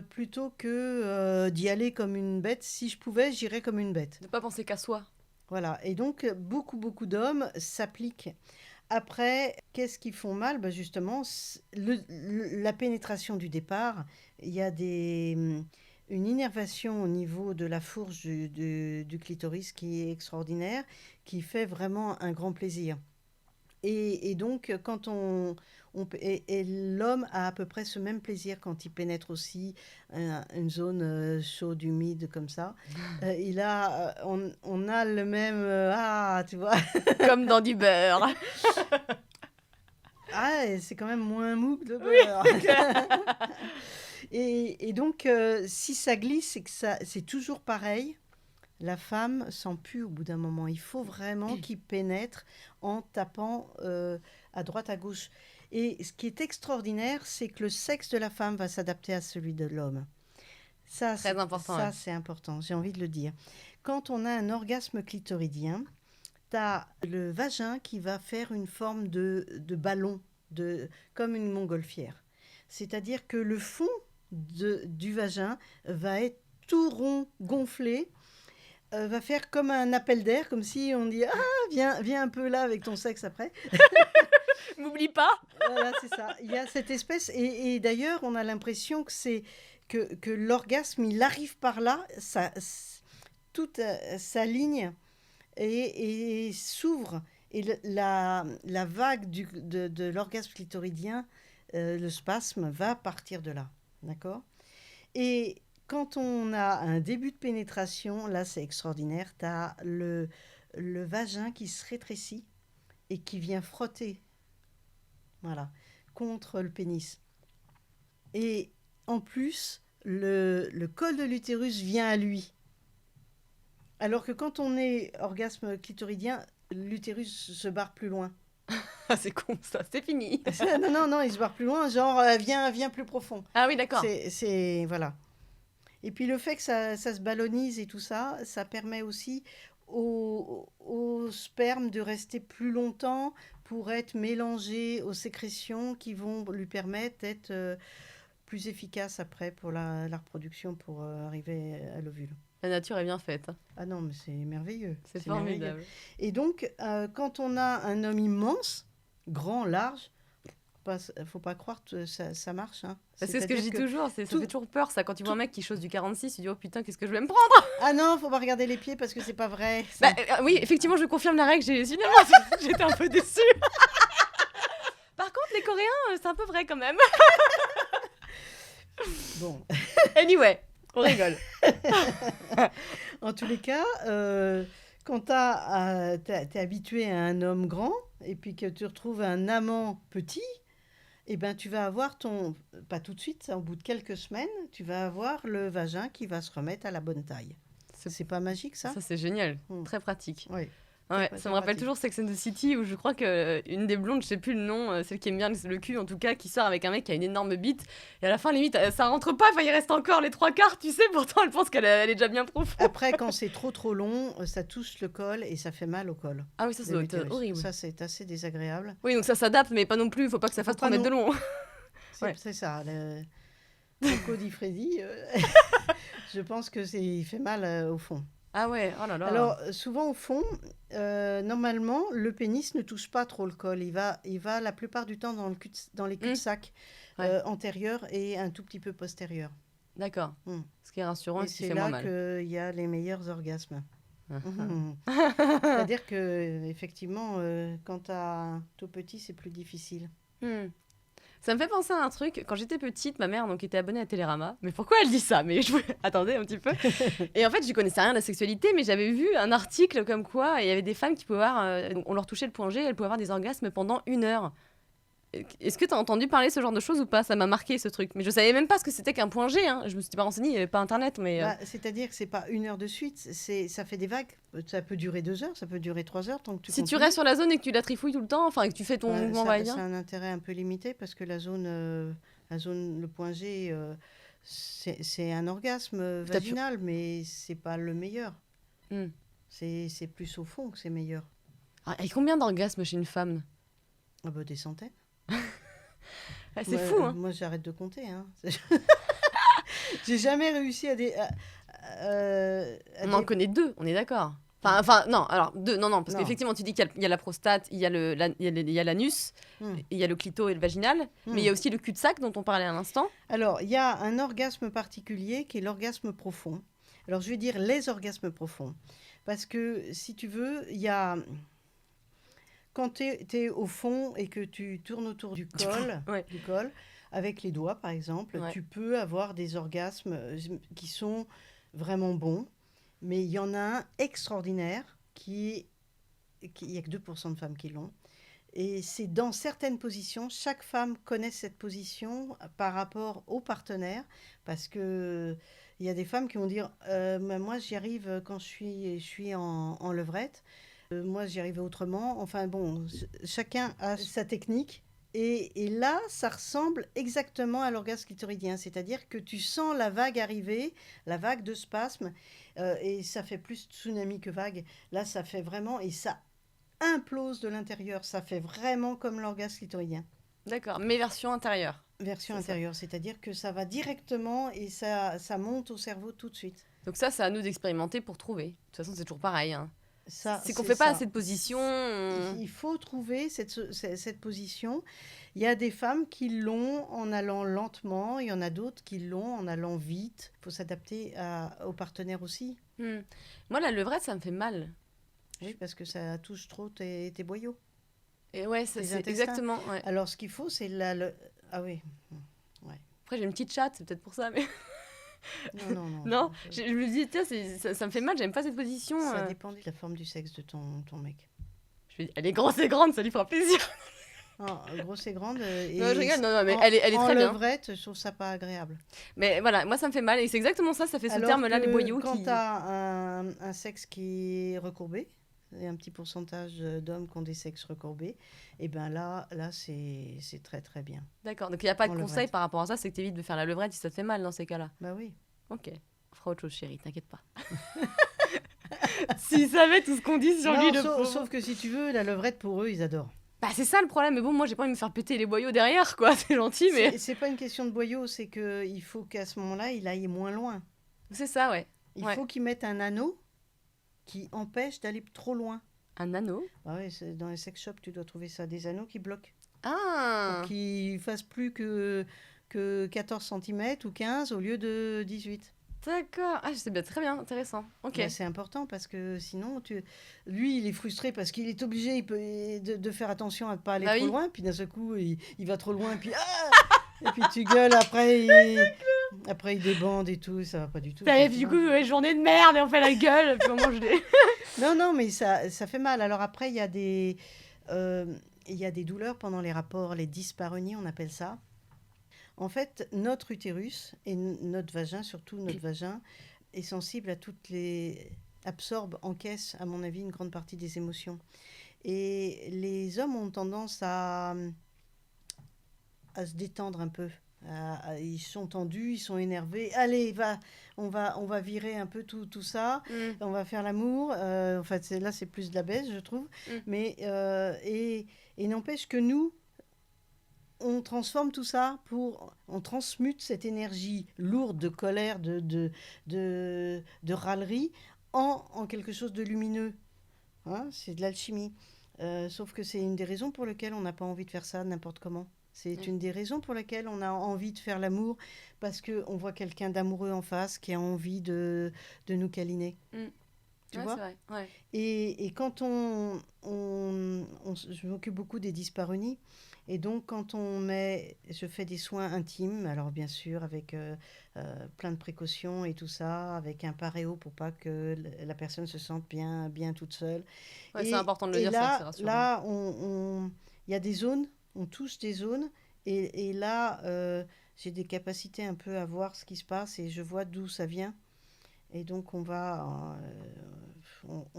plutôt que d'y aller comme une bête. Si je pouvais, j'irais comme une bête. De ne pas penser qu'à soi. Voilà. Et donc, beaucoup d'hommes s'appliquent. Après, qu'est-ce qu'ils font mal? Ben justement, la pénétration du départ, il y a une innervation au niveau de la fourche du clitoris qui est extraordinaire, qui fait vraiment un grand plaisir. Et donc, quand et l'homme a à peu près ce même plaisir quand il pénètre aussi une zone chaude, humide, comme ça. On a le même... tu vois. Comme dans du beurre. Ah, et c'est quand même moins mou que le beurre. Et donc, si ça glisse, c'est toujours pareil. La femme s'en pue au bout d'un moment. Il faut vraiment qu'il pénètre en tapant à droite, à gauche. Et ce qui est extraordinaire, c'est que le sexe de la femme va s'adapter à celui de l'homme. Très important. Ça, c'est important, j'ai envie de le dire. Quand on a un orgasme clitoridien, tu as le vagin qui va faire une forme de ballon, comme une montgolfière. C'est-à-dire que le fond du vagin va être tout rond, gonflé, va faire comme un appel d'air, comme si on dit « Ah, viens un peu là avec ton sexe après ». M'oublie pas. Voilà, c'est ça. Il y a cette espèce... Et d'ailleurs, on a l'impression que l'orgasme, il arrive par là, toute sa ligne et s'ouvre. Et la vague de l'orgasme clitoridien, le spasme, va partir de là. D'accord ? Et quand on a un début de pénétration, là, c'est extraordinaire. Tu as le vagin qui se rétrécit et qui vient frotter, voilà, contre le pénis. Et en plus, le col de l'utérus vient à lui. Alors que quand on est orgasme clitoridien, l'utérus se barre plus loin. Ah, c'est con, ça. C'est fini. Non, il se barre plus loin, genre viens plus profond. Ah oui, d'accord. C'est voilà. Et puis le fait que ça se ballonise et tout ça, ça permet aussi au sperme de rester plus longtemps pour être mélangé aux sécrétions qui vont lui permettre d'être plus efficace après pour la reproduction, pour arriver à l'ovule. La nature est bien faite. Ah non, mais c'est merveilleux. C'est formidable. Merveilleux. Et donc, quand on a un homme immense, grand, large, faut pas croire que ça marche. Hein. C'est ce que je dis toujours, ça fait toujours peur ça. Quand tu vois un mec qui chose du 46, tu dis oh putain, qu'est-ce que je vais me prendre? Ah non, faut pas regarder les pieds parce que c'est pas vrai. Bah, oui, effectivement, je confirme la règle, finalement, j'étais un peu déçue. Par contre, les Coréens, c'est un peu vrai quand même. Bon. Anyway, on rigole. En tous les cas, quand t'es habitué à un homme grand et puis que tu retrouves un amant petit, eh ben, tu vas avoir pas tout de suite, au bout de quelques semaines, tu vas avoir le vagin qui va se remettre à la bonne taille. C'est pas magique, ça? Ça, c'est génial. Très pratique. Oui. Ouais, C'est ça me rappelle pratique. toujours Sex and the City où je crois que une des blondes, je sais plus le nom, celle qui aime bien le cul en tout cas, qui sort avec un mec qui a une énorme bite et à la fin limite ça rentre pas, enfin il reste encore les trois quarts, tu sais, pourtant elle pense elle est déjà bien profond. Après, quand c'est trop long, ça touche le col et ça fait mal au col. Ah oui, ça de doit être l'utérus. horrible. Ça, c'est assez désagréable. Oui, donc ça s'adapte, mais pas non plus, faut pas que ça Faut fasse pas 3 mètres de long. Ouais. C'est ça. Coco di Freddy, je pense que il fait mal au fond. Ah ouais, oh là là. Alors, souvent au fond, normalement, le pénis ne touche pas trop le col. Il va la plupart du temps dans les cul-de-sac Ouais. antérieurs et un tout petit peu postérieurs. D'accord. Mm. Ce qui est rassurant Et et ce qui c'est fait moins là mal. qu'il y a les meilleurs orgasmes. Ah. C'est-à-dire que effectivement, quand tu as un tout petit, c'est plus difficile. Hmm. Ça me fait penser à un truc. Quand j'étais petite, ma mère donc était abonnée à Télérama. Mais pourquoi elle dit ça? Mais attendez un petit peu. Et en fait, je connaissais rien de la sexualité, mais j'avais vu un article comme quoi il y avait des femmes qui pouvaient avoir, on leur touchait le point G, elles pouvaient avoir des orgasmes pendant 1 heure. Est-ce que tu as entendu parler ce genre de choses ou pas? Ça m'a marqué ce truc. Mais je savais même pas ce que c'était qu'un point G. Hein. Je me suis pas renseignée, il n'y avait pas internet. Mais C'est-à-dire que c'est pas 1 heure de suite, ça fait des vagues. Ça peut durer 2 heures, ça peut durer 3 heures tant que tu si tu continues. restes sur la zone et que tu la trifouilles tout le temps, enfin que tu fais ton mouvement C'est va-et-vient. un intérêt un peu limité parce que le point G, c'est un orgasme T'as pu- vaginal, mais c'est pas le meilleur. Hmm. C'est plus au fond que c'est meilleur. Ah, et combien d'orgasmes chez une femme? Ah bah, des centaines. Ah, c'est Moi, fou, hein. Moi, j'arrête de compter. Hein. J'ai jamais réussi On en connaît 2, on est d'accord. Enfin, non, alors 2, non, parce Non. qu'effectivement, tu dis qu'il y a la prostate, il y a l'anus, Hmm. il y a le clito et le vaginal, mais il y a aussi le cul-de-sac dont on parlait à l'instant. Alors, il y a un orgasme particulier qui est l'orgasme profond. Alors, je vais dire les orgasmes profonds. Parce que, si tu veux, il y a... Quand tu es au fond et que tu tournes autour du col, Ouais. avec les doigts, par exemple, Ouais. tu peux avoir des orgasmes qui sont vraiment bons. Mais il y en a un extraordinaire il n'y a que 2% de femmes qui l'ont. Et c'est dans certaines positions, chaque femme connaît cette position par rapport au partenaire, parce que il y a des femmes qui vont dire mais moi j'y arrive quand je suis en levrette, moi j'y arrive autrement. Enfin bon, chacun a sa technique. Et là, ça ressemble exactement à l'orgasme clitoridien, c'est-à-dire que tu sens la vague arriver, la vague de spasme, et ça fait plus tsunami que vague. Là, ça fait vraiment, et ça implose de l'intérieur. Ça fait vraiment comme l'orgasme clitoridien. D'accord, mais version intérieure. Version C'est ça. intérieure, c'est-à-dire que ça va directement et ça monte au cerveau tout de suite. Donc ça, c'est à nous d'expérimenter pour trouver. De toute façon, c'est toujours pareil. Hein. Ça, C'est qu'on c'est fait pas ça. assez de positions. Il faut trouver cette position. Il y a des femmes qui l'ont en allant lentement, il y en a d'autres qui l'ont en allant vite. Il faut s'adapter au partenaire aussi. Moi, la levrette, ça me fait mal. Oui, parce que ça touche trop tes boyaux. Et ouais, Les c'est intestins. exactement. Ouais. Alors, ce qu'il faut, c'est Ah oui. Après, j'ai une petite chatte, c'est peut-être pour ça. Mais... Non. non, je me dis, tiens, ça me fait mal, j'aime pas cette position. Ça dépend de la forme du sexe de ton mec. Je me dis, elle est grosse et grande, ça lui fera plaisir. Non, grosse et grande. Non, je rigole, non, mais elle est en très bien. levrette, je trouve ça pas agréable. Mais voilà, moi ça me fait mal et c'est exactement ça, ça fait ce Alors terme-là, que les boyaux quand qui... tu as un sexe qui est recourbé, il y a un petit pourcentage d'hommes qui ont des sexes recourbés, et bien là c'est très très bien. D'accord, donc il n'y a pas de En conseil levrette. par rapport à ça, c'est que tu évites de faire la levrette si ça te fait mal dans ces cas-là. Bah oui. Ok, on fera autre chose chérie, t'inquiète pas. S'il savait tout ce qu'on dit sur Non, lui, le sauf, pauvre. sauf que si tu veux, la levrette pour eux, ils adorent. Bah c'est ça le problème, mais bon, moi j'ai pas envie de me faire péter les boyaux derrière, quoi, c'est gentil, mais... C'est pas une question de boyau, c'est qu'il faut qu'à ce moment-là, il aille moins loin. C'est ça, ouais. Il Ouais. faut qu'ils mettent un anneau qui empêche d'aller trop loin. Un anneau. Ah ouais, dans les sex shops, tu dois trouver ça, des anneaux qui bloquent. Ah. Pour qu'ils fassent plus que 14 cm ou 15 au lieu de 18. D'accord, ah je sais bien, très bien, intéressant. Ok. Bah, c'est important parce que sinon, lui, il est frustré parce qu'il est obligé de faire attention à ne pas aller Bah trop oui. loin. Puis d'un seul coup, il va trop loin. Puis, et puis tu gueules, après il débande et tout. Ça va pas du tout. Et puis, du coup, ouais, journée de merde et on fait la gueule, puis on mange des... Non, mais ça fait mal. Alors après, il y a des douleurs pendant les rapports, les dyspareunies, on appelle ça. En fait, notre utérus et notre vagin, surtout notre vagin, est sensible à absorbe, encaisse, à mon avis, une grande partie des émotions. Et les hommes ont tendance à se détendre un peu. Ils sont tendus, ils sont énervés. Allez, on va virer un peu tout ça. On va faire l'amour. En fait, là, c'est plus de la baisse, je trouve. Mais, et n'empêche que nous, on transforme tout ça on transmute cette énergie lourde de colère, de râlerie en quelque chose de lumineux. Hein, c'est de l'alchimie. Sauf que c'est une des raisons pour lesquelles on n'a pas envie de faire ça n'importe comment. C'est une des raisons pour lesquelles on a envie de faire l'amour, parce qu'on voit quelqu'un d'amoureux en face qui a envie de nous câliner. Tu vois, c'est vrai. Ouais. Et quand je m'occupe beaucoup des dyspareunies, et donc quand je fais des soins intimes, alors bien sûr avec plein de précautions et tout ça, avec un paréo pour pas que la personne se sente bien toute seule. Ouais, c'est important de le dire, là, c'est rassurant. là, il y a des zones, on touche des zones, et là, j'ai des capacités un peu à voir ce qui se passe, et je vois d'où ça vient. Et donc, on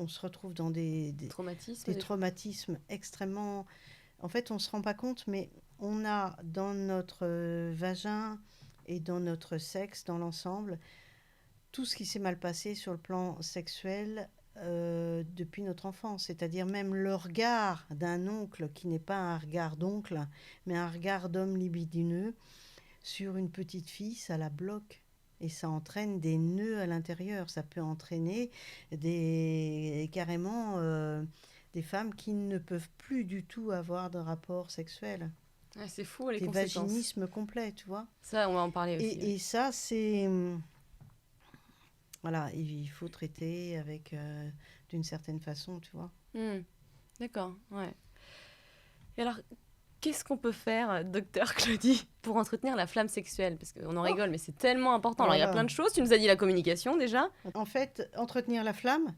se retrouve dans des traumatismes extrêmement... En fait, on ne se rend pas compte, mais on a dans notre vagin et dans notre sexe, dans l'ensemble, tout ce qui s'est mal passé sur le plan sexuel depuis notre enfance. C'est-à-dire même le regard d'un oncle qui n'est pas un regard d'oncle, mais un regard d'homme libidineux sur une petite fille, ça la bloque. Et ça entraîne des nœuds à l'intérieur. Ça peut entraîner carrément des femmes qui ne peuvent plus du tout avoir de rapport sexuel. Ouais, c'est fou, les des conséquences. Des vaginismes complets, tu vois. Ça, on va en parler aussi. Et ça, c'est... Voilà, il faut traiter avec... d'une certaine façon, tu vois. D'accord, ouais. Et alors, qu'est-ce qu'on peut faire, docteur Claudie, pour entretenir la flamme sexuelle ? Parce qu'on en rigole, mais c'est tellement important. Alors, il y a plein de choses. Tu nous as dit la communication, déjà. En fait, entretenir la flamme,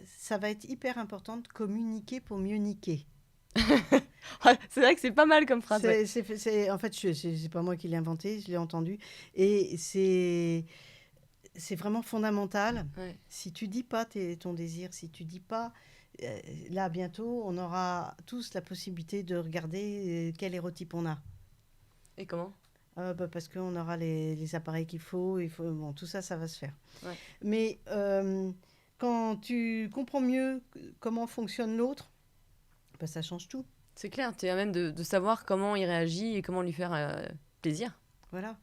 ça va être hyper important de communiquer pour mieux niquer. C'est vrai que c'est pas mal comme phrase. En fait, c'est pas moi qui l'ai inventé, je l'ai entendu. Et c'est vraiment fondamental. Ouais. Si tu dis pas ton désir, si tu dis pas... là, bientôt, on aura tous la possibilité de regarder quel érotype on a. Et comment ? Parce qu'on aura les appareils qu'il faut. Bon, tout ça, ça va se faire. Ouais. Mais quand tu comprends mieux comment fonctionne l'autre, ça change tout. C'est clair, tu es à même de savoir comment il réagit et comment lui faire plaisir. Voilà.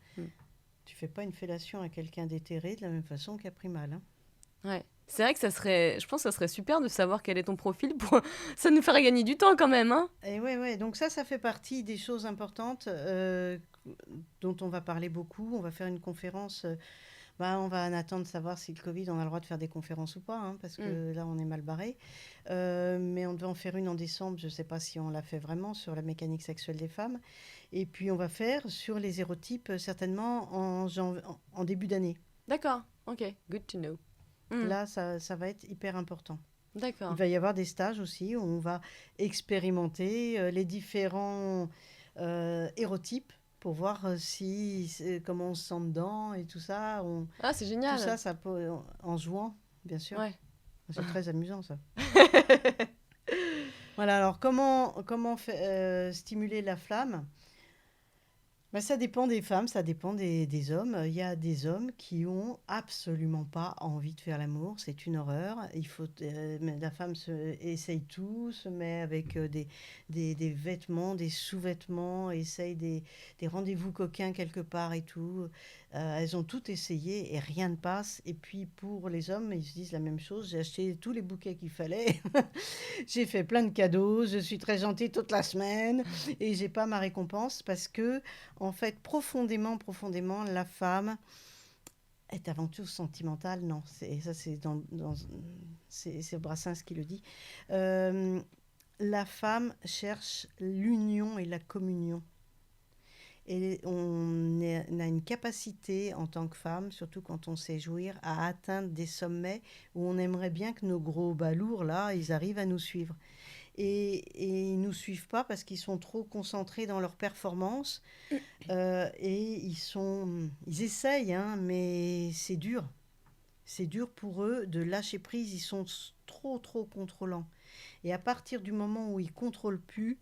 Tu fais pas une fellation à quelqu'un d'éthéré de la même façon qu'à pris mal. Hein. Ouais. C'est vrai que je pense que ça serait super de savoir quel est ton profil. Ça nous ferait gagner du temps quand même. Hein. Et ouais. Donc ça fait partie des choses importantes dont on va parler beaucoup. On va faire une conférence. On va en attendre de savoir si le Covid, on a le droit de faire des conférences ou pas, hein, parce que là, on est mal barré. Mais on devait en faire une en décembre. Je ne sais pas si on l'a fait vraiment sur la mécanique sexuelle des femmes. Et puis, on va faire sur les érotypes, certainement en début d'année. D'accord. OK. Good to know. Là, ça va être hyper important. D'accord. Il va y avoir des stages aussi où on va expérimenter les différents érotypes pour voir comment on se sent dedans et tout ça. Ah, c'est génial. Tout ça peut, en jouant, bien sûr. Ouais. C'est très amusant, ça. Voilà, alors comment stimuler la flamme ? Ça dépend des femmes, ça dépend des hommes. Il y a des hommes qui ont absolument pas envie de faire l'amour, c'est une horreur. La femme essaye tout, se met avec des vêtements, des sous-vêtements, essaye des rendez-vous coquins quelque part et tout. Elles ont tout essayé et rien ne passe. Et puis pour les hommes, ils se disent la même chose. J'ai acheté tous les bouquets qu'il fallait. J'ai fait plein de cadeaux. Je suis très gentille toute la semaine et j'ai pas ma récompense parce que en fait, profondément, la femme est avant tout sentimentale. Non, c'est Brassens qui le dit. La femme cherche l'union et la communion. Et on a une capacité en tant que femme, surtout quand on sait jouir, à atteindre des sommets où on aimerait bien que nos gros balourds, là, ils arrivent à nous suivre. Et ils ne nous suivent pas parce qu'ils sont trop concentrés dans leur performance. Et ils essayent, hein, mais c'est dur. C'est dur pour eux de lâcher prise, ils sont trop, trop contrôlants. Et à partir du moment où ils contrôlent plus,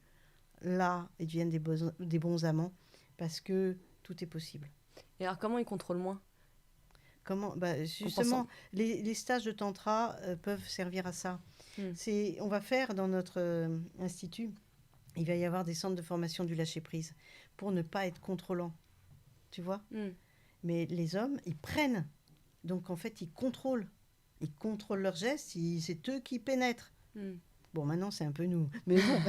là, ils deviennent des bons amants parce que tout est possible. Et alors, comment ils contrôlent moins? Comment Compensant. Justement, les stages de tantra peuvent servir à ça. On va faire dans notre institut, il va y avoir des centres de formation du lâcher-prise pour ne pas être contrôlant. Tu vois? Mais les hommes, ils prennent. Donc, en fait, ils contrôlent. Ils contrôlent leurs gestes, c'est eux qui pénètrent. Bon, maintenant, c'est un peu nous. Mais bon.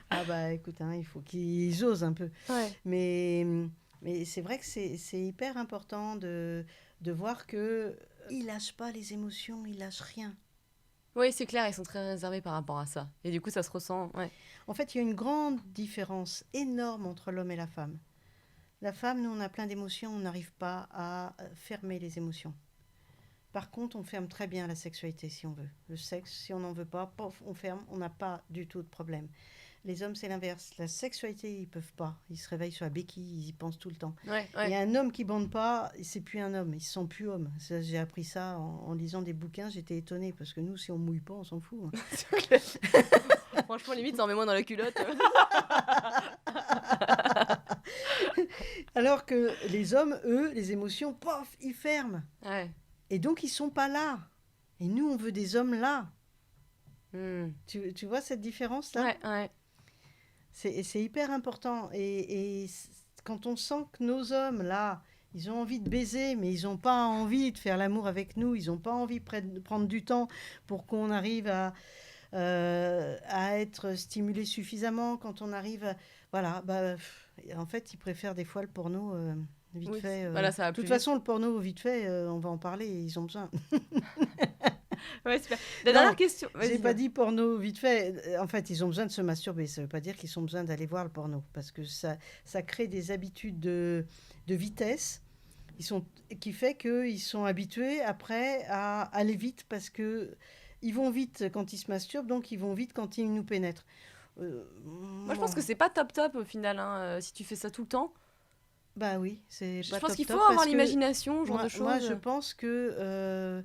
Ah bah, écoute, hein, il faut qu'ils osent un peu. Ouais. Mais c'est vrai que c'est hyper important de voir que ils lâchent pas les émotions, ils lâchent rien. Oui, c'est clair, ils sont très réservés par rapport à ça. Et du coup, ça se ressent. Ouais. En fait, il y a une grande différence énorme entre l'homme et la femme. La femme, nous, on a plein d'émotions, on n'arrive pas à fermer les émotions. Par contre, on ferme très bien la sexualité si on veut. Le sexe, si on n'en veut pas, pof, on ferme, on n'a pas du tout de problème. Les hommes, c'est l'inverse. La sexualité, ils peuvent pas. Ils se réveillent sur la béquille, ils y pensent tout le temps. Ouais. Et un homme qui bande pas, c'est plus un homme. Ils se sentent plus hommes. Ça, j'ai appris ça en lisant des bouquins. J'étais étonnée parce que nous, si on mouille pas, on s'en fout. Hein. C'est clair. Franchement, limite, ça en met moins dans la culotte. Alors que les hommes, eux, les émotions, pof, ils ferment. Ouais. Et donc, ils sont pas là. Et nous, on veut des hommes là. Tu vois cette différence-là? Ouais. C'est hyper important. Et quand on sent que nos hommes, là, ils ont envie de baiser, mais ils n'ont pas envie de faire l'amour avec nous, ils n'ont pas envie de prendre du temps pour qu'on arrive à être stimulé suffisamment, quand on arrive voilà, en fait, ils préfèrent des fois le porno vite fait. Voilà, ça va de plus toute vite. façon, le porno vite fait, on va en parler, ils ont besoin. Ouais, super. La dernière question. J'ai pas dit porno vite fait. En fait, ils ont besoin de se masturber. Ça veut pas dire qu'ils ont besoin d'aller voir le porno. Parce que ça crée des habitudes de vitesse qui fait qu'ils sont habitués après à aller vite parce que ils vont vite quand ils se masturbent, donc ils vont vite quand ils nous pénètrent. Moi, je pense que c'est pas top au final, hein, si tu fais ça tout le temps. Bah oui, c'est Je pas pense top qu'il faut top avoir parce que l'imagination, ce genre de choses. moi, je pense que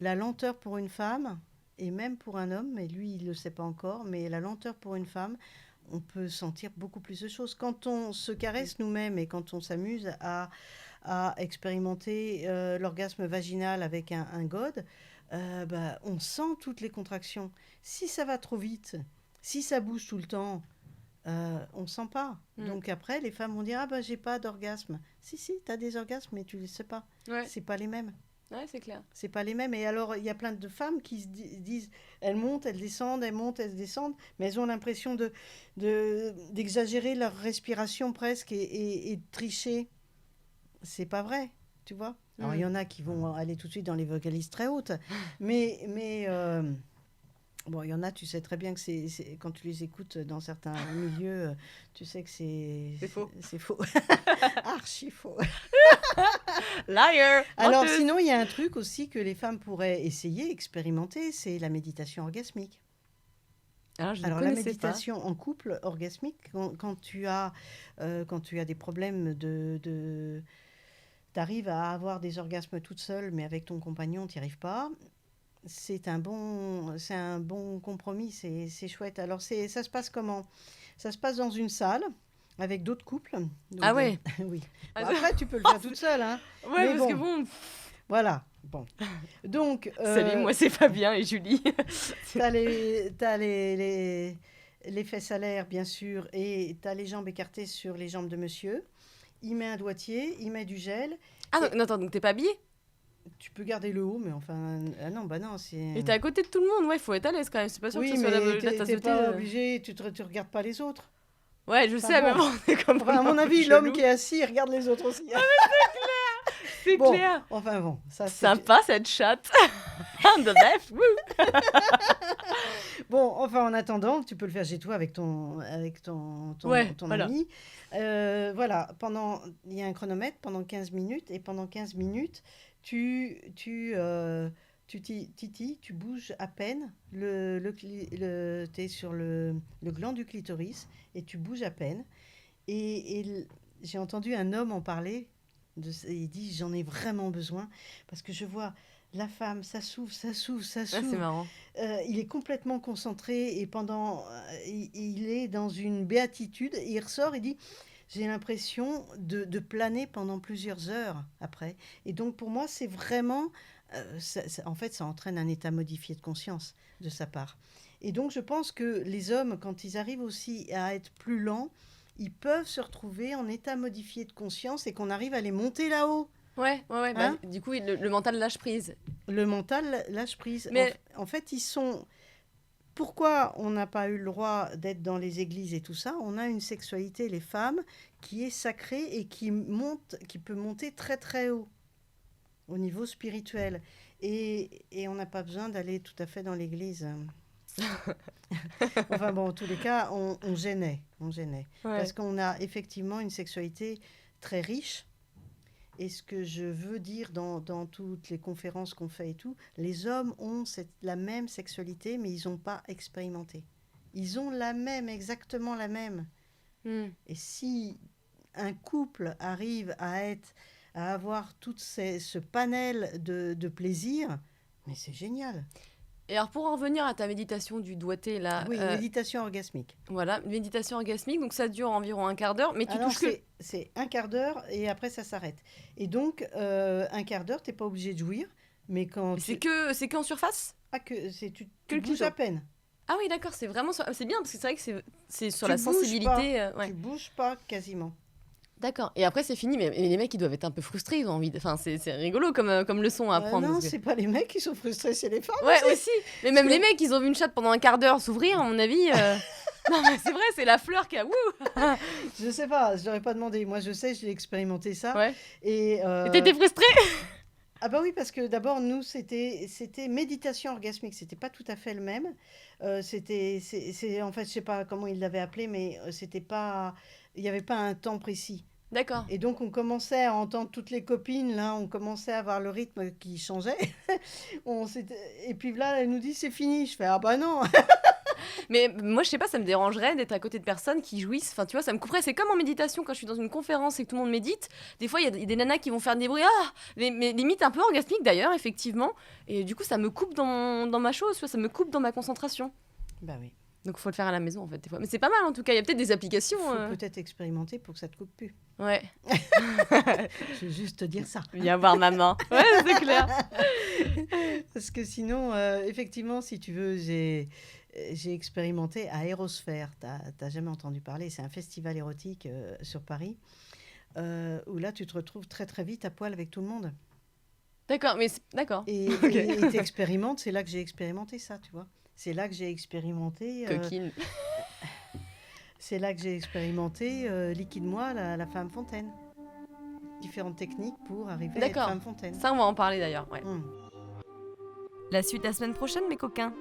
la lenteur pour une femme, et même pour un homme, mais lui, il ne le sait pas encore, mais la lenteur pour une femme, on peut sentir beaucoup plus de choses. Quand on se caresse nous-mêmes et quand on s'amuse à expérimenter l'orgasme vaginal avec un god, on sent toutes les contractions. Si ça va trop vite, si ça bouge tout le temps, on ne sent pas. Donc après, les femmes vont dire « Ah j'ai pas d'orgasme ». Si, tu as des orgasmes, mais tu ne les sais pas. Ouais. C'est pas les mêmes. Ouais, c'est clair. C'est pas les mêmes. Et alors, il y a plein de femmes qui se disent, elles montent, elles descendent, elles montent, elles descendent, mais elles ont l'impression d'exagérer leur respiration presque et de tricher. C'est pas vrai, tu vois. Alors, il y en a qui vont aller tout de suite dans les vocalises très hautes, mais bon, il y en a, tu sais très bien que c'est quand tu les écoutes dans certains milieux, tu sais que c'est faux. C'est faux. Archi faux. Liar. Alors menteuse. sinon, il y a un truc aussi que les femmes pourraient essayer, expérimenter, c'est la méditation orgasmique. Alors, la méditation en couple orgasmique, quand tu as des problèmes t'arrives à avoir des orgasmes toute seule, mais avec ton compagnon, tu n'y arrives pas. C'est un bon compromis, c'est chouette. Alors, ça se passe comment? Ça se passe dans une salle avec d'autres couples. Donc, Ah ouais. Oui. Bon, après, tu peux le faire toute seule. Hein. Ouais, mais parce que bon. Voilà. Bon. Donc. Salut, moi c'est Fabien et Julie. T'as les fesses à l'air, bien sûr, et t'as les jambes écartées sur les jambes de monsieur. Il met un doigtier, il met du gel. Ah non, attends, donc t'es pas habillée? Tu peux garder le haut, mais enfin... Ah non, c'est... Et t'es à côté de tout le monde, ouais, il faut être à l'aise quand même. C'est pas sûr oui, que ce soit mais la tasse de t'es thé. pas obligé, tu regardes pas les autres. Ouais, je Enfin, sais, bon. mais bon, c'est comme... Enfin, à mon avis, l'homme qui est assis, il regarde les autres aussi. C'est bon, clair. Enfin bon, ça c'est... Sympa cette chatte. On the left, woo. Bon, enfin en attendant, tu peux le faire chez toi avec ton voilà. ami. Voilà, il y a un chronomètre pendant 15 minutes et pendant 15 minutes, tu titilles, tu bouges à peine, t'es sur le gland du clitoris et tu bouges à peine. Et j'ai entendu un homme en parler Il dit, j'en ai vraiment besoin parce que je vois la femme, ça s'ouvre, ça s'ouvre, ça Ah, c'est s'ouvre. marrant. Il est complètement concentré et il est dans une béatitude. Et il ressort, il dit, j'ai l'impression de planer pendant plusieurs heures après. Et donc pour moi, c'est vraiment, en fait, ça entraîne un état modifié de conscience de sa part. Et donc je pense que les hommes, quand ils arrivent aussi à être plus lents, ils peuvent se retrouver en état modifié de conscience et qu'on arrive à les monter là-haut. Ouais. Hein? Du coup, le mental lâche prise. Le mental lâche prise. Mais- En fait, ils sont... Pourquoi on n'a pas eu le droit d'être dans les églises et tout ça? On a une sexualité, les femmes, qui est sacrée et qui peut monter très très haut au niveau spirituel. Et on n'a pas besoin d'aller tout à fait dans l'église. Enfin bon, en tous les cas, on gênait. Ouais. Parce qu'on a effectivement une sexualité très riche. Et ce que je veux dire dans toutes les conférences qu'on fait et tout, les hommes ont la même sexualité, mais ils n'ont pas expérimenté. Ils ont exactement la même. Hmm. Et si un couple arrive à avoir tout ce panel de plaisir, mais c'est génial. Et alors, pour en revenir à ta méditation du doigté, là, Oui, méditation orgasmique. voilà, méditation orgasmique, donc ça dure environ un quart d'heure, mais tu Alors, touches que... c'est un quart d'heure et après ça s'arrête. Et donc, un quart d'heure, tu n'es pas obligé de jouir, mais quand C'est qu'en surface? tu que le bouges clito. à peine. Ah oui, d'accord, c'est vraiment... C'est bien, parce que c'est vrai que c'est sur Tu la bouges sensibilité... ouais. Tu bouges pas quasiment. D'accord. Et après, c'est fini, mais les mecs, ils doivent être un peu frustrés, ils ont envie de... Enfin, c'est rigolo comme leçon à apprendre. Non, parce que- c'est pas les mecs qui sont frustrés, c'est les femmes. Ouais, aussi. Mais même les mecs, ils ont vu une chatte pendant un quart d'heure s'ouvrir, à mon avis. Non, mais c'est vrai, c'est la fleur qui a... Wouh. Je sais pas, je n'aurais pas demandé. Moi, je sais, j'ai expérimenté ça. Ouais. Et Et t'étais frustrée? ah bah oui, parce que d'abord, nous, c'était méditation orgasmique. C'était pas tout à fait le même. En fait, je sais pas comment ils l'avaient appelé, mais c'était pas... Il n'y avait pas un temps précis. D'accord. Et donc, on commençait à entendre toutes les copines, là, on commençait à avoir le rythme qui changeait. Et puis là, elle nous dit, c'est fini. Je fais, ah bah non. Mais moi, je sais pas, ça me dérangerait d'être à côté de personnes qui jouissent. Enfin, tu vois, ça me couperait. C'est comme en méditation, quand je suis dans une conférence et que tout le monde médite. Des fois, il y a des nanas qui vont faire des bruits, mais limite un peu orgasmiques d'ailleurs, effectivement. Et du coup, ça me coupe dans ma chose, tu vois, ça me coupe dans ma concentration. Bah oui. Donc, faut le faire à la maison, en fait, des fois. Mais c'est pas mal, en tout cas. Il y a peut-être des applications. Il faut peut-être expérimenter pour que ça te coupe plus. Ouais. Je vais juste te dire ça. Viens voir maman. Ouais, c'est clair. Parce que sinon, effectivement, si tu veux, j'ai expérimenté à Aérosphère. T'as jamais entendu parler? C'est un festival érotique sur Paris où là, tu te retrouves très très vite à poil avec tout le monde. D'accord, d'accord. Et Ok. t'expérimentes, c'est là que j'ai expérimenté ça, tu vois. C'est là que j'ai expérimenté... Coquine. c'est là que j'ai expérimenté Liquide-moi, la femme fontaine. Différentes techniques pour arriver à être D'accord. femme fontaine. Ça, on va en parler d'ailleurs, ouais. Hum. La suite la semaine prochaine, mes coquins.